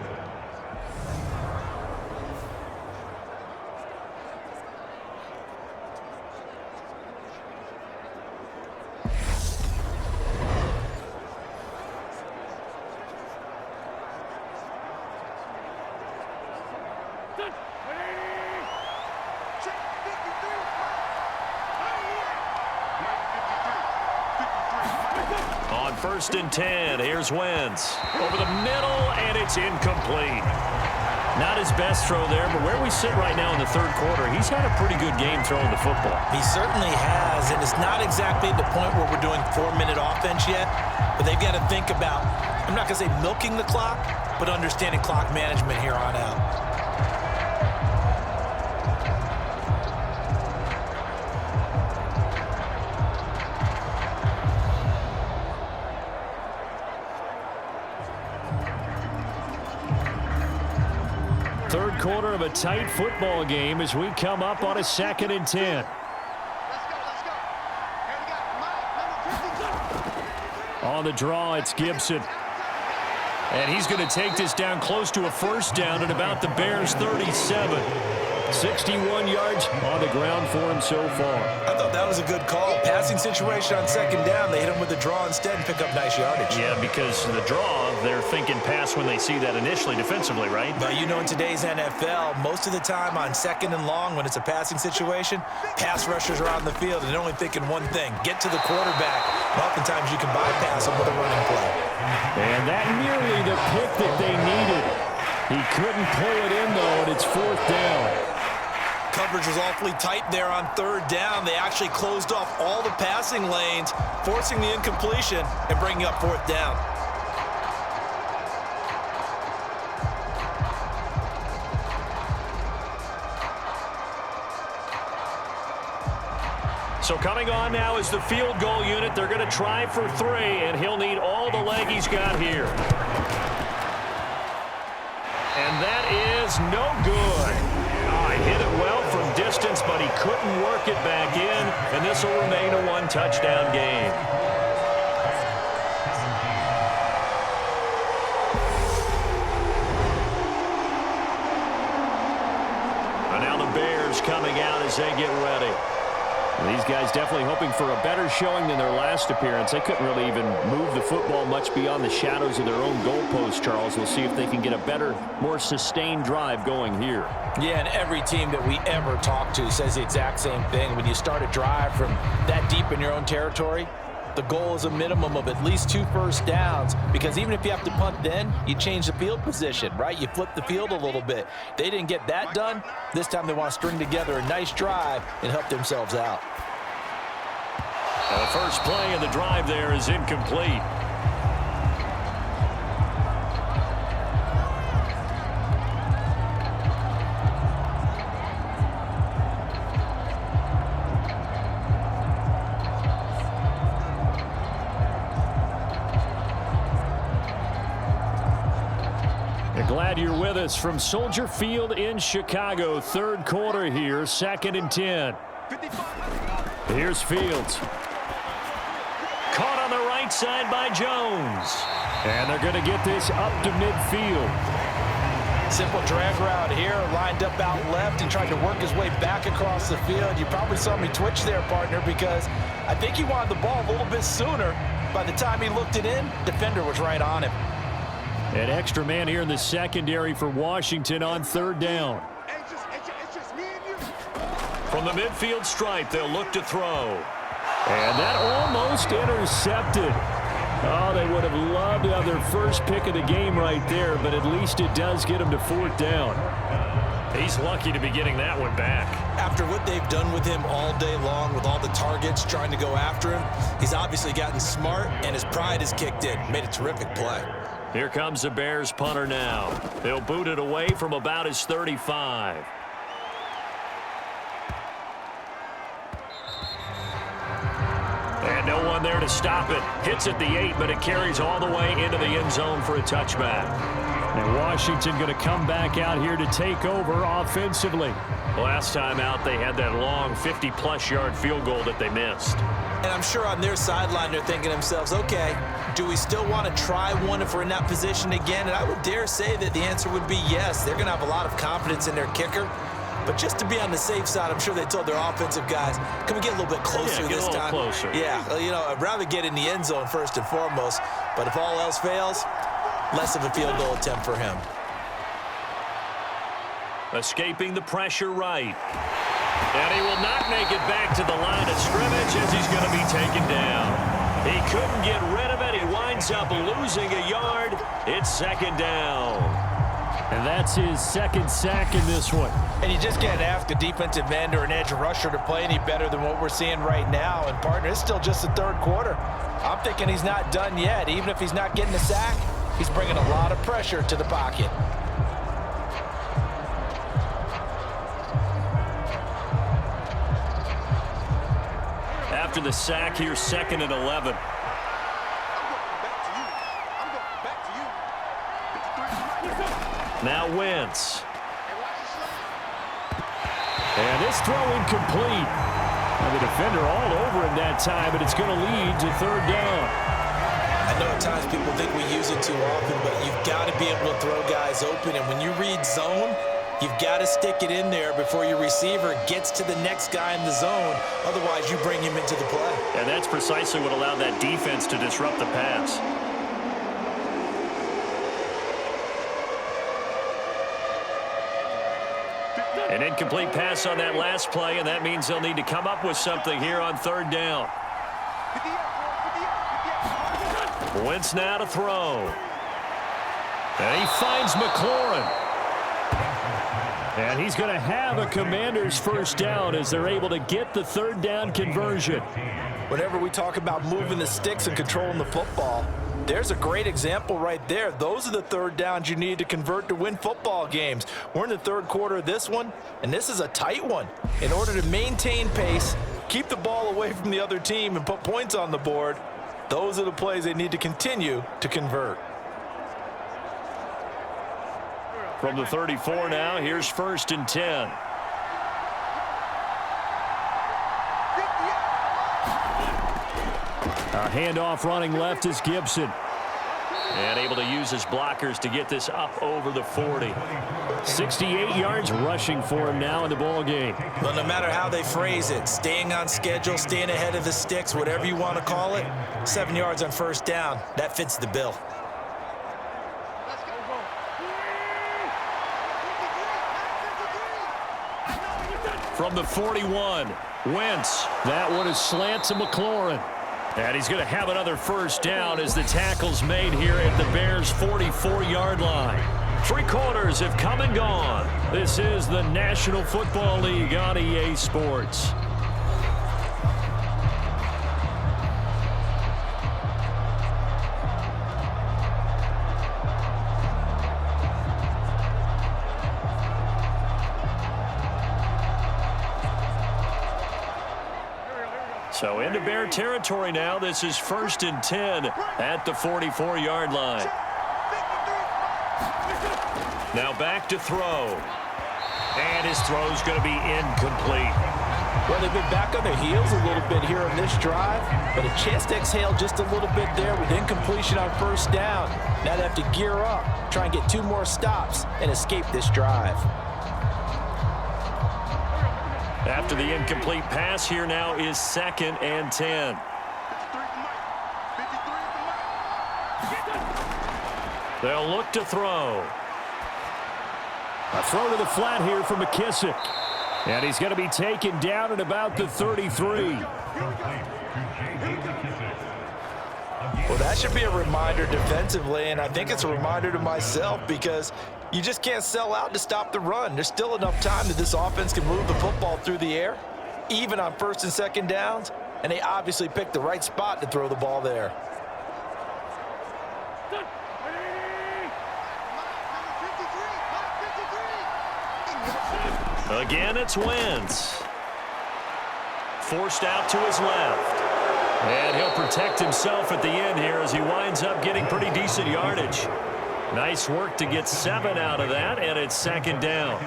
On 1st and 10, here's Wentz. Over the middle, and it's incomplete. Not his best throw there, but where we sit right now in the third quarter, he's had a pretty good game throwing the football. He certainly has, and it's not exactly the point where we're doing 4-minute offense yet, but they've got to think about, I'm not going to say milking the clock, but understanding clock management here on out. Third quarter of a tight football game as we come up on a 2nd and 10. Let's go. Here we go. Mike, number 52. On the draw, it's Gibson. And he's going to take this down close to a first down at about the Bears' 37. 61 yards on the ground for him so far. I thought that was a good call. Passing situation on 2nd down. They hit him with the draw instead and pick up nice yardage. Yeah, because the draw, they're thinking pass when they see that initially defensively, right? But you know, in today's NFL, most of the time on 2nd and long, when it's a passing situation, pass rushers are on the field and they're only thinking one thing, get to the quarterback. And oftentimes you can bypass him with a running play. And that nearly the pick that they needed. He couldn't pull it in, though, and it's 4th down. Coverage was awfully tight there on 3rd down. They actually closed off all the passing lanes, forcing the incompletion and bringing up 4th down. So coming on now is the field goal unit. They're going to try for 3, and he'll need all the leg he's got here. And that is no good. He hit it well from distance, but he couldn't work it back in, and this will remain a 1-touchdown game. And now the Bears coming out as they get ready. These guys definitely hoping for a better showing than their last appearance. They couldn't really even move the football much beyond the shadows of their own goalpost, Charles. We'll see if they can get a better, more sustained drive going here. Yeah, and every team that we ever talk to says the exact same thing. When you start a drive from that deep in your own territory, the goal is a minimum of at least 2 first downs, because even if you have to punt then, you change the field position, right? You flip the field a little bit. They didn't get that done. This time they want to string together a nice drive and help themselves out. And the first play of the drive there is incomplete. Glad you're with us from Soldier Field in Chicago. Third quarter here, 2nd and 10. Here's Fields. Caught on the right side by Jones. And they're going to get this up to midfield. Simple drag route here, lined up out left and tried to work his way back across the field. You probably saw me twitch there, partner, because I think he wanted the ball a little bit sooner. By the time he looked it in, defender was right on him. An extra man here in the secondary for Washington on 3rd down. It's just me and you. From the midfield stripe, they'll look to throw. And that almost intercepted. Oh, they would have loved to have their first pick of the game right there, but at least it does get them to 4th down. He's lucky to be getting that one back. After what they've done with him all day long, with all the targets trying to go after him, he's obviously gotten smart, and his pride has kicked in. Made a terrific play. Here comes the Bears punter now. They'll boot it away from about his 35. And no one there to stop it. Hits at the 8, but it carries all the way into the end zone for a touchback. And Washington going to come back out here to take over offensively. Last time out, they had that long 50-plus yard field goal that they missed. And I'm sure on their sideline they're thinking to themselves, okay, do we still want to try one if we're in that position again? And I would dare say that the answer would be yes. They're going to have a lot of confidence in their kicker. But just to be on the safe side, I'm sure they told their offensive guys, can we get a little bit closer this time? Closer. Yeah, you know, I'd rather get in the end zone first and foremost. But if all else fails, less of a field goal attempt for him. Escaping the pressure right. And he will not make it back to the line of scrimmage as he's going to be taken down. He couldn't get rid of it. He winds up losing a yard. It's second down. And that's his second sack in this one. And you just can't ask a defensive end or an edge rusher to play any better than what we're seeing right now. And, partner, it's still just the third quarter. I'm thinking he's not done yet. Even if he's not getting a sack, he's bringing a lot of pressure to the pocket. After the sack, here's second and 11. Now Wentz. And this throw incomplete. And the defender all over him that time, but it's going to lead to third down. I know at times people think we use it too often, but you've got to be able to throw guys open. And when you read zone, you've got to stick it in there before your receiver gets to the next guy in the zone. Otherwise, you bring him into the play. And that's precisely what allowed that defense to disrupt the pass. An incomplete pass on that last play, and that means they'll need to come up with something here on third down. Wentz now to throw. And he finds McLaurin. And he's going to have a Commander's first down as they're able to get the third down conversion. Whenever we talk about moving the sticks and controlling the football, there's a great example right there. Those are the third downs you need to convert to win football games. We're in the third quarter of this one, and this is a tight one. In order to maintain pace, keep the ball away from the other team, and put points on the board, those are the plays they need to continue to convert. From the 34 now, here's first and 10. A handoff running left is Gibson. And able to use his blockers to get this up over the 40. 68 yards rushing for him now in the ball game. But no matter how they phrase it, staying on schedule, staying ahead of the sticks, whatever you want to call it, 7 yards on first down, that fits the bill. From the 41, Wentz. That one is slant to McLaurin. And he's going to have another first down as the tackle's made here at the Bears' 44-yard line. 3 quarters have come and gone. This is the National Football League on EA Sports. So into Bear territory now. This is first and 10 at the 44-yard line. Now back to throw. And his throw's going to be incomplete. Well, they've been back on their heels a little bit here on this drive, but a chance to exhale just a little bit there with incompletion on first down. Now they have to gear up, try and get 2 more stops, and escape this drive. After the incomplete pass, here now is second and 10. They'll look to throw. A throw to the flat here for McKissick. And he's going to be taken down at about the 33. Well, that should be a reminder defensively, and I think it's a reminder to myself because you just can't sell out to stop the run. There's still enough time that this offense can move the football through the air, even on first and second downs, and they obviously picked the right spot to throw the ball there. Again, it's Wentz. Forced out to his left. And he'll protect himself at the end here as he winds up getting pretty decent yardage. Nice work to get 7 out of that, and it's second down.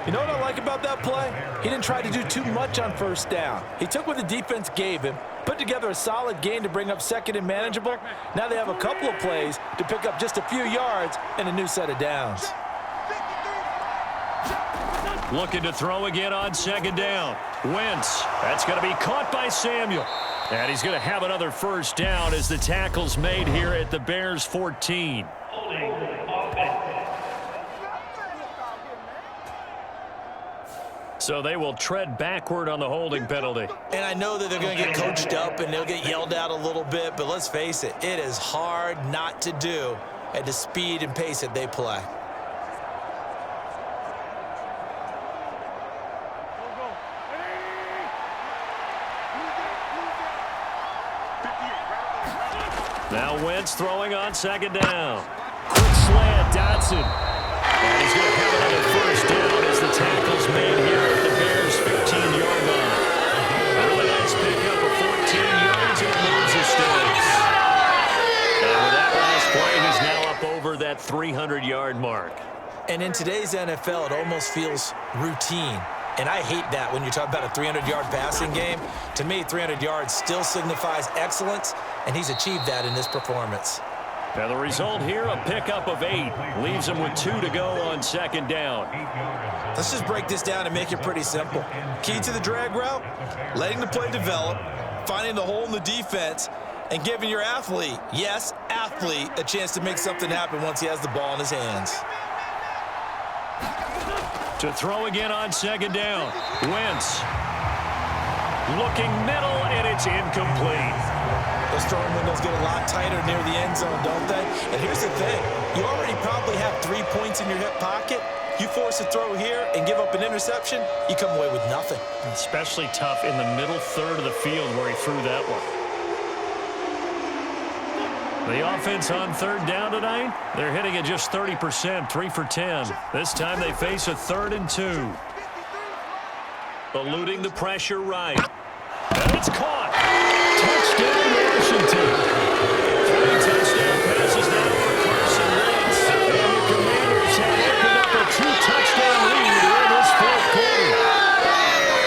You know what I like about that play? He didn't try to do too much on first down. He took what the defense gave him, put together a solid gain to bring up second and manageable. Now they have a couple of plays to pick up just a few yards and a new set of downs. Looking to throw again on second down. Wentz. That's going to be caught by Samuel. And he's going to have another first down as the tackle's made here at the Bears 14. So they will tread backward on the holding penalty. And I know that they're going to get coached up and they'll get yelled at a little bit, but let's face it, it is hard not to do at the speed and pace that they play. Now Wentz throwing on second down. Quick slant, Dotson. And he's going to have another first down as the tackle's made here at the Bears' 15-yard line. A really nice pickup of 14 yards and moves the sticks. And with that last play, he's now up over that 300-yard mark. And in today's NFL, it almost feels routine. And I hate that when you talk about a 300-yard passing game. To me, 300 yards still signifies excellence, and he's achieved that in this performance. Now the result here, a pickup of 8. Leaves him with 2 to go on second down. Let's just break this down and make it pretty simple. Key to the drag route, letting the play develop, finding the hole in the defense, and giving your athlete, yes, athlete, a chance to make something happen once he has the ball in his hands. To throw again on second down. Wentz. Looking middle, and it's incomplete. Those throwing windows get a lot tighter near the end zone, don't they? And here's the thing. You already probably have 3 points in your hip pocket. You force a throw here and give up an interception, you come away with nothing. Especially tough in the middle third of the field where he threw that one. The offense on third down tonight, they're hitting at just 30%, 3 for 10. This time they face a 3rd and 2. Eluding the pressure right. And it's caught. Touchdown, Washington. 3 touchdown passes now for Carson Wentz. And the Commanders have opened up a 2-touchdown lead in this 4th quarter.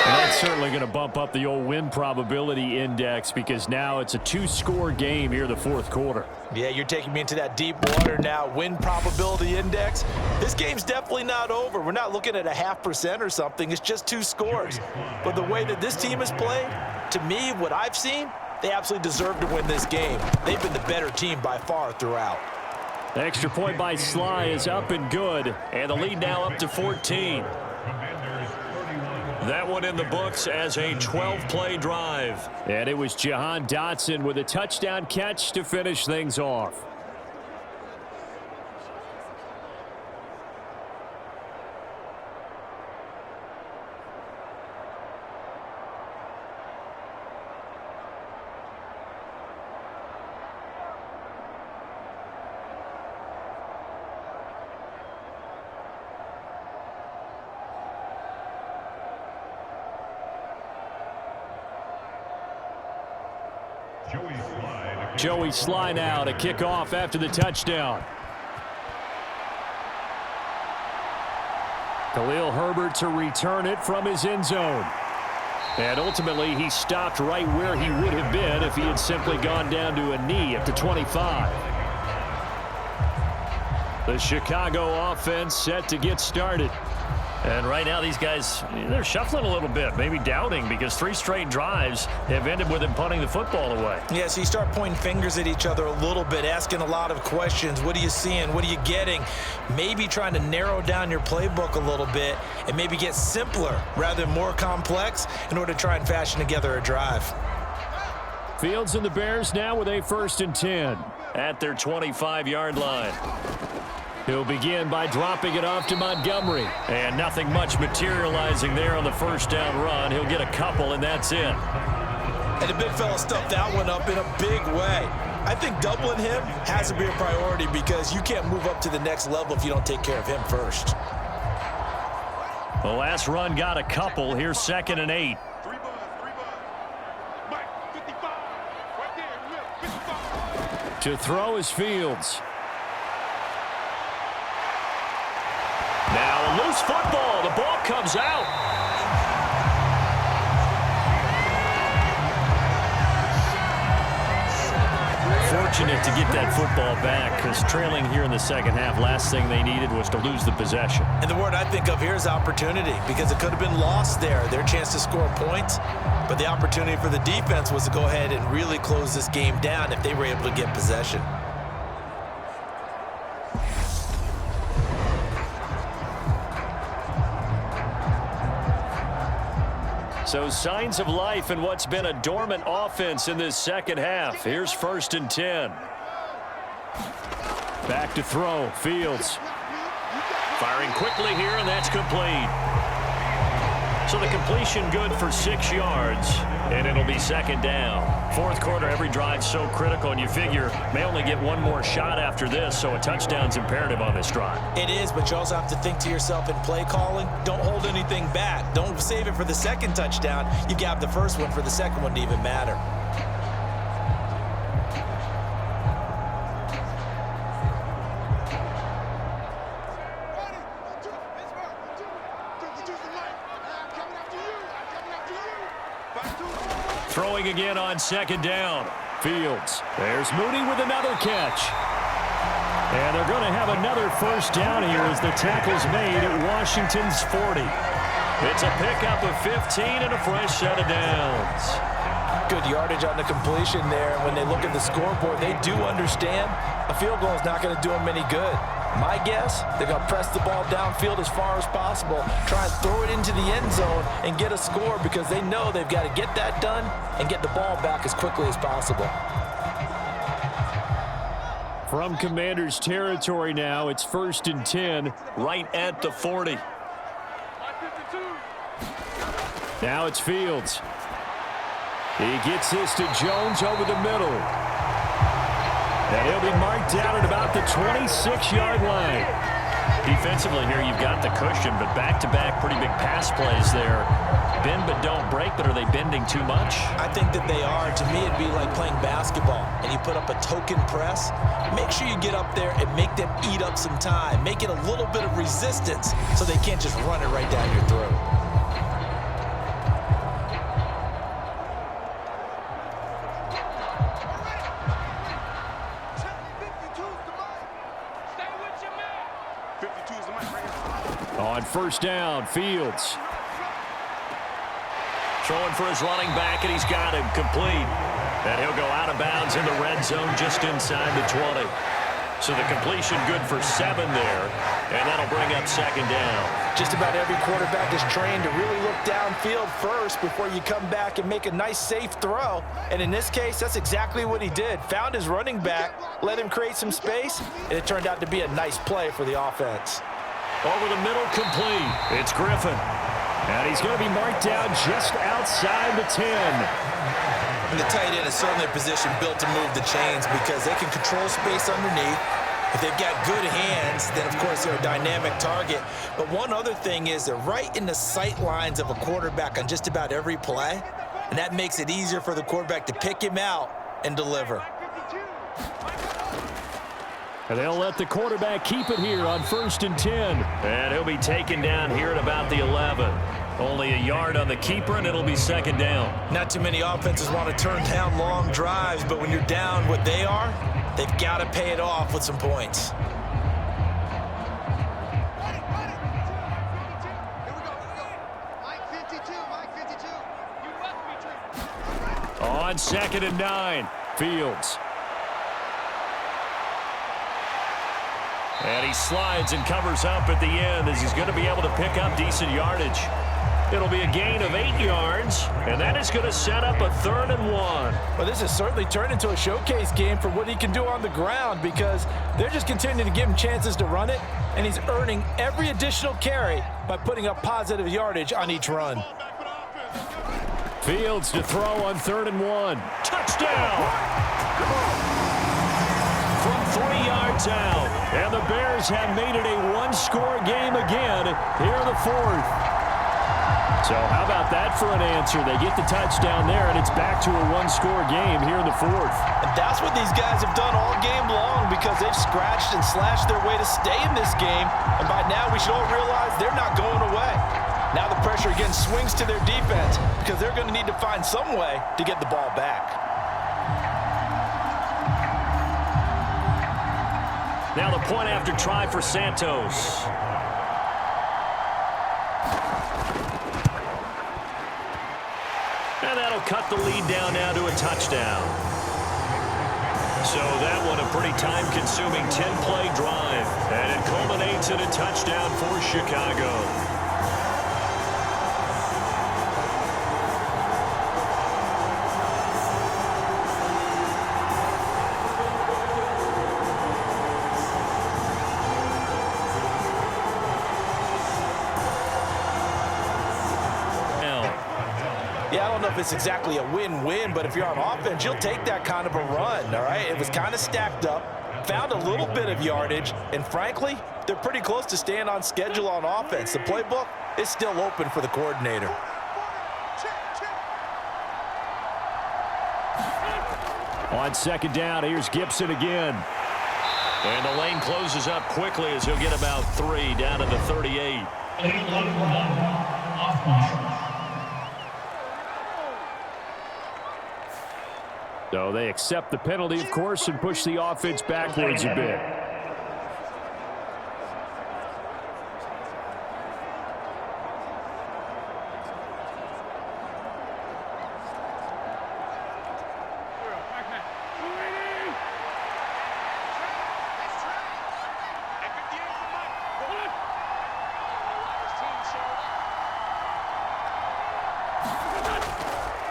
And that's certainly going to bump up the old win probability index because now it's a 2-score game here in the 4th quarter. Yeah, you're taking me into that deep water now. Win probability index. This game's definitely not over. We're not looking at a 0.5% or something. It's just 2 scores. But the way that this team has played, to me, what I've seen, they absolutely deserve to win this game. They've been the better team by far throughout. The extra point by Sly is up and good. And the lead now up to 14. That one in the books as a 12-play drive. And it was Jahan Dotson with a touchdown catch to finish things off. Joey Sly now to kick off after the touchdown. Khalil Herbert to return it from his end zone. And ultimately, he stopped right where he would have been if he had simply gone down to a knee at the 25. The Chicago offense set to get started. And right now, these guys, they're shuffling a little bit, maybe doubting, because 3 straight drives have ended with him punting the football away. Yeah, so you start pointing fingers at each other a little bit, asking a lot of questions. What are you seeing? What are you getting? Maybe trying to narrow down your playbook a little bit and maybe get simpler rather than more complex in order to try and fashion together a drive. Fields and the Bears now with a 1st and 10. At their 25-yard line. He'll begin by dropping it off to Montgomery. And nothing much materializing there on the first down run. He'll get a couple, and that's it. And the big fella stuffed that one up in a big way. I think doubling him has to be a priority because you can't move up to the next level if you don't take care of him first. The last run got a couple. Here's 2nd and 8. To throw is Fields. loose football. The ball comes out. Fortunate to get that football back, because trailing here in the second half, last thing they needed was to lose the possession. And the word I think of here is opportunity, because it could have been lost there, their chance to score points. But the opportunity for the defense was to go ahead and really close this game down if they were able to get possession. So signs of life in what's been a dormant offense in this second half. Here's 1st and 10. Back to throw. Fields. Firing quickly here, and that's complete. So the completion good for 6 yards, and it'll be 2nd down. Fourth quarter, every drive's so critical, and you figure may only get one more shot after this, so a touchdown's imperative on this drive. It is, but you also have to think to yourself in play calling, don't hold anything back. Don't save it for the second touchdown. You got the first one for the second one to even matter. Throwing again on 2nd down. Fields. There's Mooney with another catch. And they're going to have another 1st down here as the tackle's made at Washington's 40. It's a pickup of 15 and a fresh set of downs. Good yardage on the completion there. When they look at the scoreboard, they do understand a field goal is not going to do them any good. My guess, they're going to press the ball downfield as far as possible, try and throw it into the end zone and get a score, because they know they've got to get that done and get the ball back as quickly as possible. From Commanders territory now, it's 1st and 10. Right at the 40. Now it's Fields. He gets this to Jones over the middle. And he'll be marked down at about the 26-yard line. Defensively here, you've got the cushion, but back-to-back pretty big pass plays there. Bend but don't break, but are they bending too much? I think that they are. To me, it'd be like playing basketball, and you put up a token press. Make sure you get up there and make them eat up some time. Make it a little bit of resistance so they can't just run it right down your throat. On 1st down, Fields. Throwing for his running back, and he's got him complete. And he'll go out of bounds in the red zone just inside the 20. So the completion good for 7 there, and that'll bring up 2nd down. Just about every quarterback is trained to really look downfield first before you come back and make a nice, safe throw. And in this case, that's exactly what he did. Found his running back, let him create some space, and it turned out to be a nice play for the offense. Over the middle, complete. It's Griffin. And he's going to be marked down just outside the 10. And the tight end is certainly a position built to move the chains, because they can control space underneath. If they've got good hands, then of course they're a dynamic target. But one other thing is they're right in the sight lines of a quarterback on just about every play. And that makes it easier for the quarterback to pick him out and deliver. And they'll let the quarterback keep it here on 1st and 10. And he'll be taken down here at about the 11. Only a yard on the keeper, and it'll be 2nd down. Not too many offenses want to turn down long drives, but when you're down what they are, they've got to pay it off with some points. On 2nd and 9, Fields. And he slides and covers up at the end, as he's going to be able to pick up decent yardage. It'll be a gain of 8 yards, and that is going to set up a 3rd and 1. Well, this has certainly turned into a showcase game for what he can do on the ground, because they're just continuing to give him chances to run it, and he's earning every additional carry by putting up positive yardage on each run. Fields to throw on 3rd and 1. Touchdown! From 3 yards out. And the Bears have made it a one-score game again here in the 4th. So how about that for an answer? They get the touchdown there, and it's back to a one-score game here in the fourth. And that's what these guys have done all game long because they've scratched and slashed their way to stay in this game. And by now, we should all realize they're not going away. Now the pressure again swings to their defense because they're going to need to find some way to get the ball back. Now the point after try for Santos. And that'll cut the lead down now to a touchdown. So that one a pretty time-consuming 10-play drive. And it culminates in a touchdown for Chicago. Yeah, I don't know if it's exactly a win-win, but if you're on offense, you'll take that kind of a run, all right? It was kind of stacked up, found a little bit of yardage, and frankly, they're pretty close to staying on schedule on offense. The playbook is still open for the coordinator. On second down, here's Gibson again. And the lane closes up quickly as he'll get about 3 down to the 38. So they accept the penalty, of course, and push the offense backwards a bit.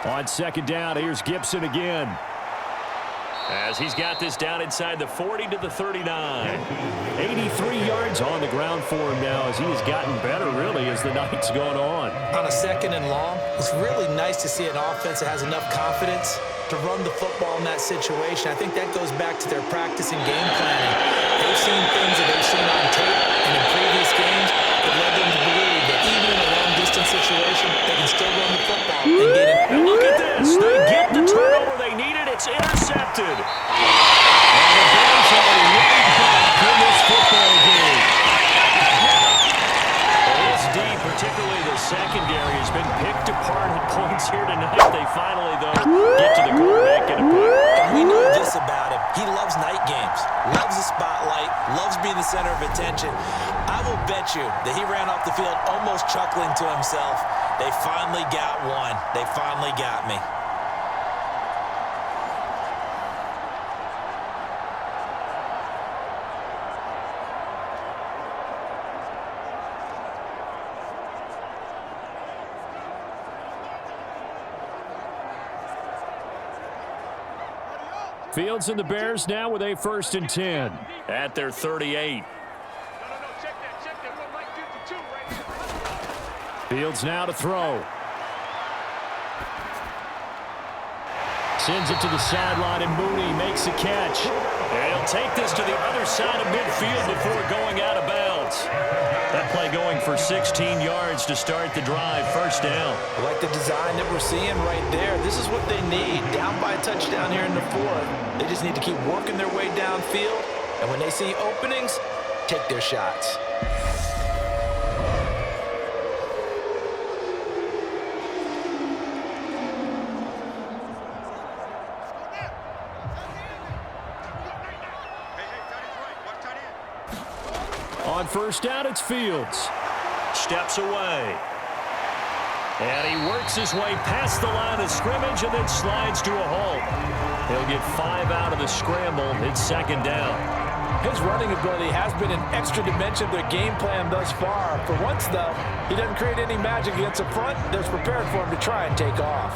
On second down, here's Gibson again. As he's got this down inside the 40 to the 39. 83 yards on the ground for him now as he has gotten better, really, as the night's gone on. On a second and long, it's really nice to see an offense that has enough confidence to run the football in that situation. I think that goes back to their practice and game planning. They've seen things that they've seen on tape and in previous games that led them to believe that even in a long-distance situation, they can still run the football and get it. And look at this. They get the turnover they needed. It's intercepted. And the Bears are right back in this football game. Well, this D, particularly the secondary, has been picked apart at points here tonight. They finally, though, get to the quarterback and a pick. And we know this about him. He loves night games, loves the spotlight, loves being the center of attention. I will bet you that he ran off the field almost chuckling to himself. They finally got one. They finally got me. Fields and the Bears now with a 1st and 10. At their 38. Fields now to throw. Sends it to the sideline, and Mooney makes a catch. And he'll take this to the other side of midfield before going out of bounds. That play going for 16 yards to start the drive. 1st down. I like the design that we're seeing right there. This is what they need. Down by a touchdown here in the 4th. They just need to keep working their way downfield. And when they see openings, take their shots. On 1st down, it's Fields. Steps away. And he works his way past the line of scrimmage and then slides to a halt. He'll get 5 out of the scramble. It's 2nd down. His running ability has been an extra dimension of their game plan thus far. For once, though, he doesn't create any magic against the front that's prepared for him to try and take off.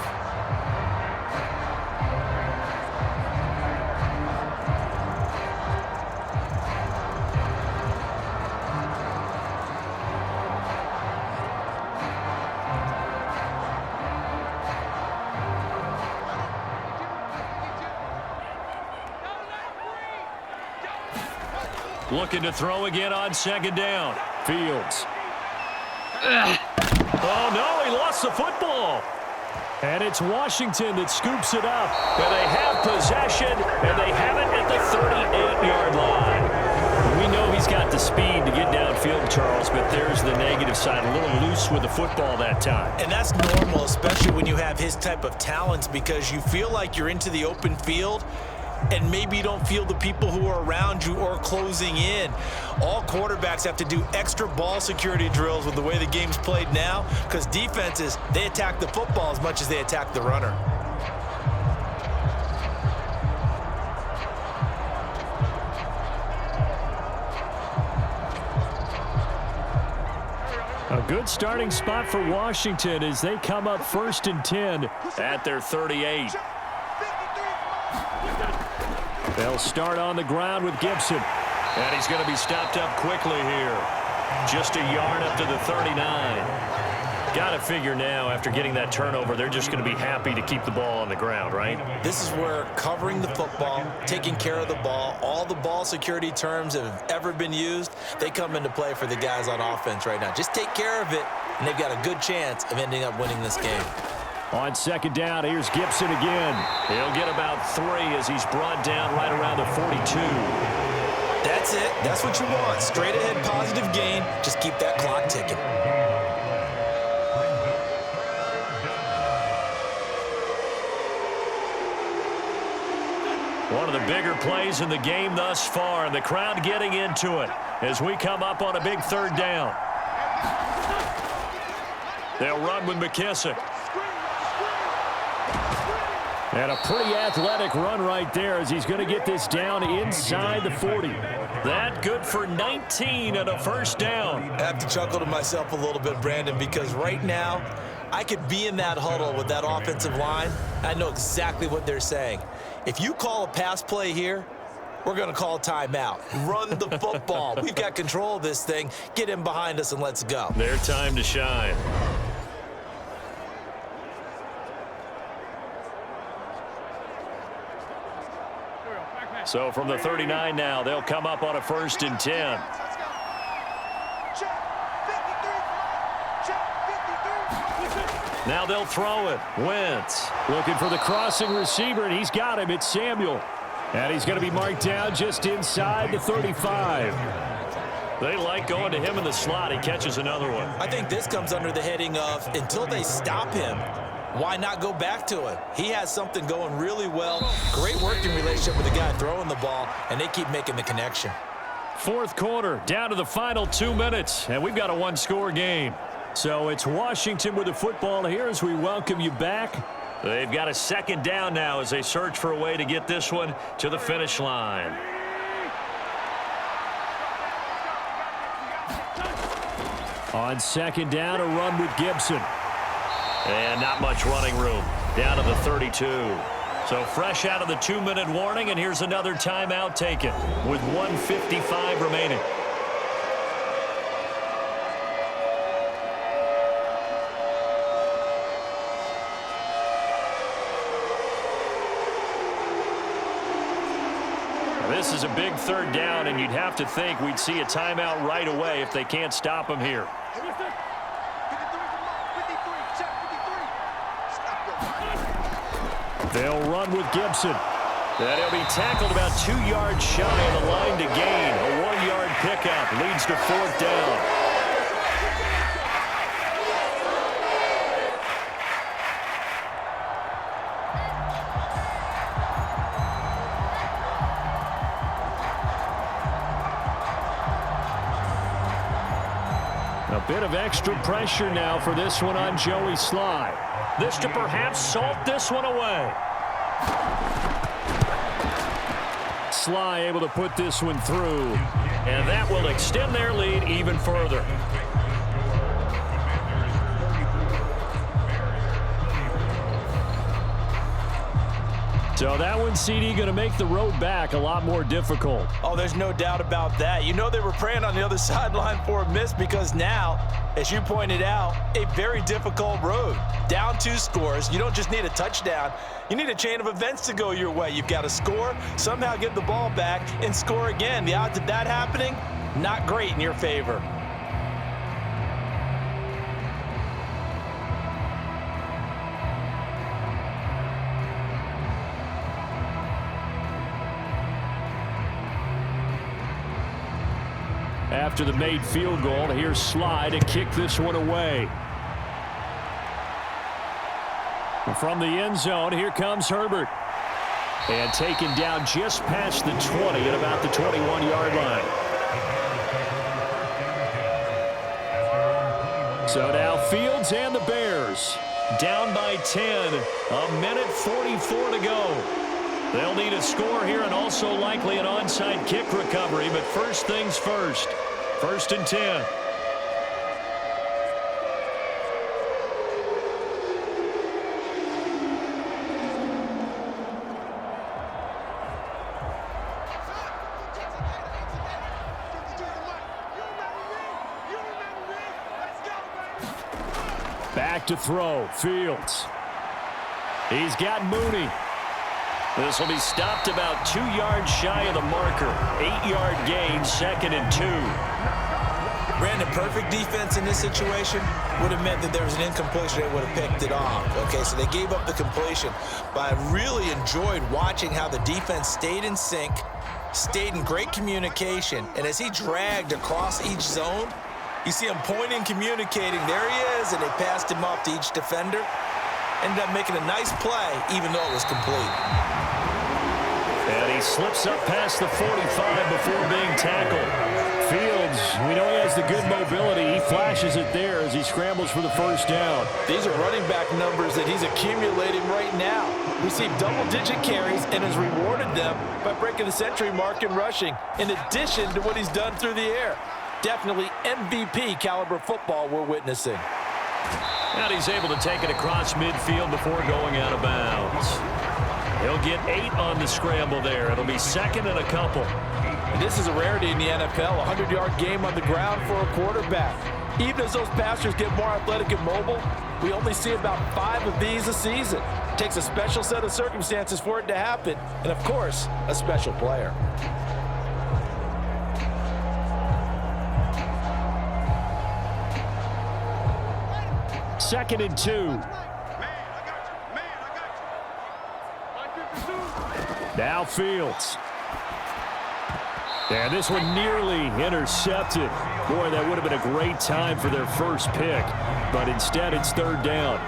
Looking to throw again on 2nd down. Fields. Oh, no, he lost the football. And it's Washington that scoops it up. And they have possession, and they have it at the 38-yard line. We know he's got the speed to get downfield, Charles, but there's the negative side. A little loose with the football that time. And that's normal, especially when you have his type of talents, because you feel like you're into the open field, and maybe you don't feel the people who are around you or closing in. All quarterbacks have to do extra ball security drills with the way the game's played now, because defenses, they attack the football as much as they attack the runner. A good starting spot for Washington as they come up 1st and 10 at their 38. They'll start on the ground with Gibson. And he's going to be stopped up quickly here. Just a yard up to the 39. Got to figure now, after getting that turnover, they're just going to be happy to keep the ball on the ground, right? This is where covering the football, taking care of the ball, all the ball security terms that have ever been used, they come into play for the guys on offense right now. Just take care of it, and they've got a good chance of ending up winning this game. On 2nd down, here's Gibson again. He'll get about 3 as he's brought down right around the 42. That's it. That's what you want. Straight ahead positive gain. Just keep that clock ticking. One of the bigger plays in the game thus far, and the crowd getting into it as we come up on a big 3rd down. They'll run with McKissick. And a pretty athletic run right there as he's going to get this down inside the 40. That good for 19 and a 1st down. I have to chuckle to myself a little bit, Brandon, because right now I could be in that huddle with that offensive line. I know exactly what they're saying. If you call a pass play here, we're going to call timeout. Run the football. We've got control of this thing. Get him behind us and let's go. Their time to shine. So from the 39 now, they'll come up on a 1st and 10. Now they'll throw it. Wentz looking for the crossing receiver, and he's got him. It's Samuel. And he's going to be marked down just inside the 35. They like going to him in the slot. He catches another one. I think this comes under the heading of until they stop him, why not go back to it? He has something going really well. Great working relationship with the guy throwing the ball, and they keep making the connection. 4th quarter, down to the final 2 minutes, and we've got a 1-score game. So it's Washington with the football here as we welcome you back. They've got a 2nd down now as they search for a way to get this one to the finish line. On 2nd down, a run with Gibson. And not much running room. Down to the 32. So fresh out of the 2-minute warning, and here's another timeout taken with 1:55 remaining. This is a big 3rd down, and you'd have to think we'd see a timeout right away if they can't stop him here. They'll run with Gibson. And he'll be tackled about 2 yards shy of the line to gain. A 1-yard pickup leads to 4th down. A bit of extra pressure now for this one on Joey Sly. This to perhaps salt this one away. Sly able to put this one through, and that will extend their lead even further. So that one, CD, going to make the road back a lot more difficult. Oh, there's no doubt about that. You know they were praying on the other sideline for a miss because now, as you pointed out, a very difficult road. Down 2 scores. You don't just need a touchdown. You need a chain of events to go your way. You've got to score, somehow get the ball back, and score again. The odds of that happening, not great in your favor. after the made field goal. Here's Sly to kick this one away. From the end zone, here comes Herbert. And taken down just past the 20 at about the 21-yard line. So now Fields and the Bears down by 10. A minute 44 to go. They'll need a score here and also likely an onside kick recovery. But first things first. 1st and 10. Back to throw. Fields. He's got Mooney. This will be stopped about 2 yards shy of the marker. 8-yard gain, 2nd and 2. Brandon, perfect defense in this situation would have meant that there was an incompletion. They would have picked it off. Okay, so they gave up the completion. But I really enjoyed watching how the defense stayed in sync, stayed in great communication, and as he dragged across each zone, you see him pointing, communicating. There he is, and they passed him off to each defender. Ended up making a nice play, even though it was complete. And he slips up past the 45 before being tackled. Fields, we know he has the good mobility. He flashes it there as he scrambles for the first down. These are running back numbers that he's accumulating right now. Received double-digit carries and has rewarded them by breaking the century mark in rushing, in addition to what he's done through the air. Definitely MVP caliber football we're witnessing. And he's able to take it across midfield before going out of bounds. He'll get 8 on the scramble there. It'll be 2nd and a couple. And this is a rarity in the NFL, a 100-yard game on the ground for a quarterback. Even as those passers get more athletic and mobile, we only see about 5 of these a season. It takes a special set of circumstances for it to happen, and of course, a special player. Second and 2. Now Fields. And this one nearly intercepted. Boy, that would have been a great time for their first pick. But instead, it's 3rd down.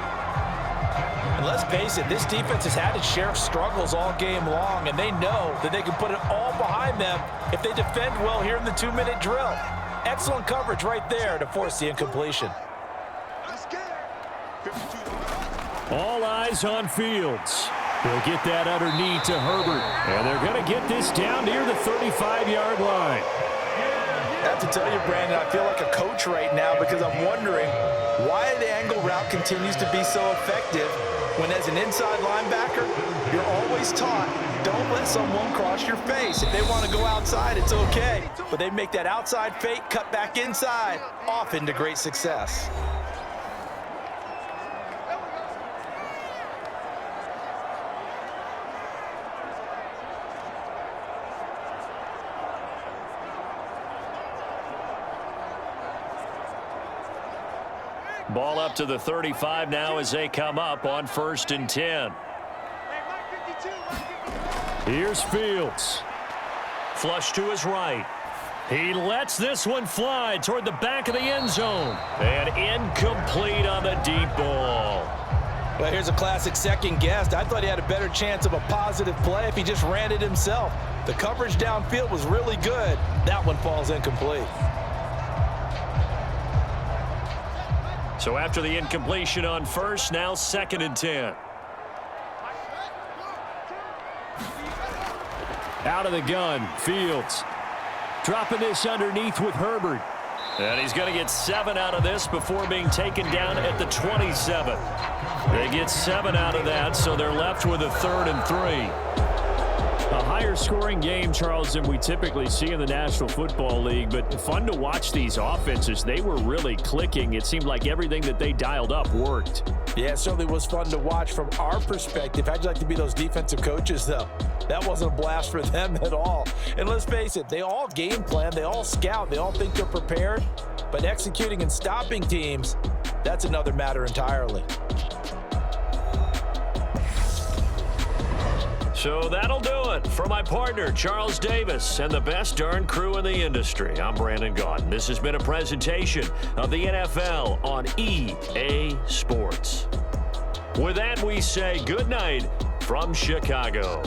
And let's face it, this defense has had its share of struggles all game long, and they know that they can put it all behind them if they defend well here in the 2-minute drill. Excellent coverage right there to force the incompletion. All eyes on Fields. He'll get that underneath to Herbert. And they're going to get this down near the 35-yard line. I have to tell you, Brandon, I feel like a coach right now because I'm wondering why the angle route continues to be so effective when as an inside linebacker, you're always taught, don't let someone cross your face. If they want to go outside, it's okay. But they make that outside fake, cut back inside, often to great success. Ball up to the 35 now as they come up on 1st and 10. Here's Fields. Flush to his right. He lets this one fly toward the back of the end zone. And incomplete on the deep ball. Well, here's a classic second guess. I thought he had a better chance of a positive play if he just ran it himself. The coverage downfield was really good. That one falls incomplete. So after the incompletion on 1st, now 2nd and 10. Out of the gun, Fields. Dropping this underneath with Herbert. And he's going to get 7 out of this before being taken down at the 27. They get 7 out of that, so they're left with a 3rd and 3. A higher scoring game, Charles, than we typically see in the National Football League, but fun to watch these offenses. They were really clicking. It seemed like everything that they dialed up worked. Yeah, it certainly was fun to watch from our perspective. How'd you like to be those defensive coaches, though? That wasn't a blast for them at all. And let's face it, they all game plan, they all scout, they all think they're prepared, but executing and stopping teams, that's another matter entirely. So that'll do it. For my partner, Charles Davis, and the best darn crew in the industry, I'm Brandon Gaudin. This has been a presentation of the NFL on EA Sports. With that, we say good night from Chicago.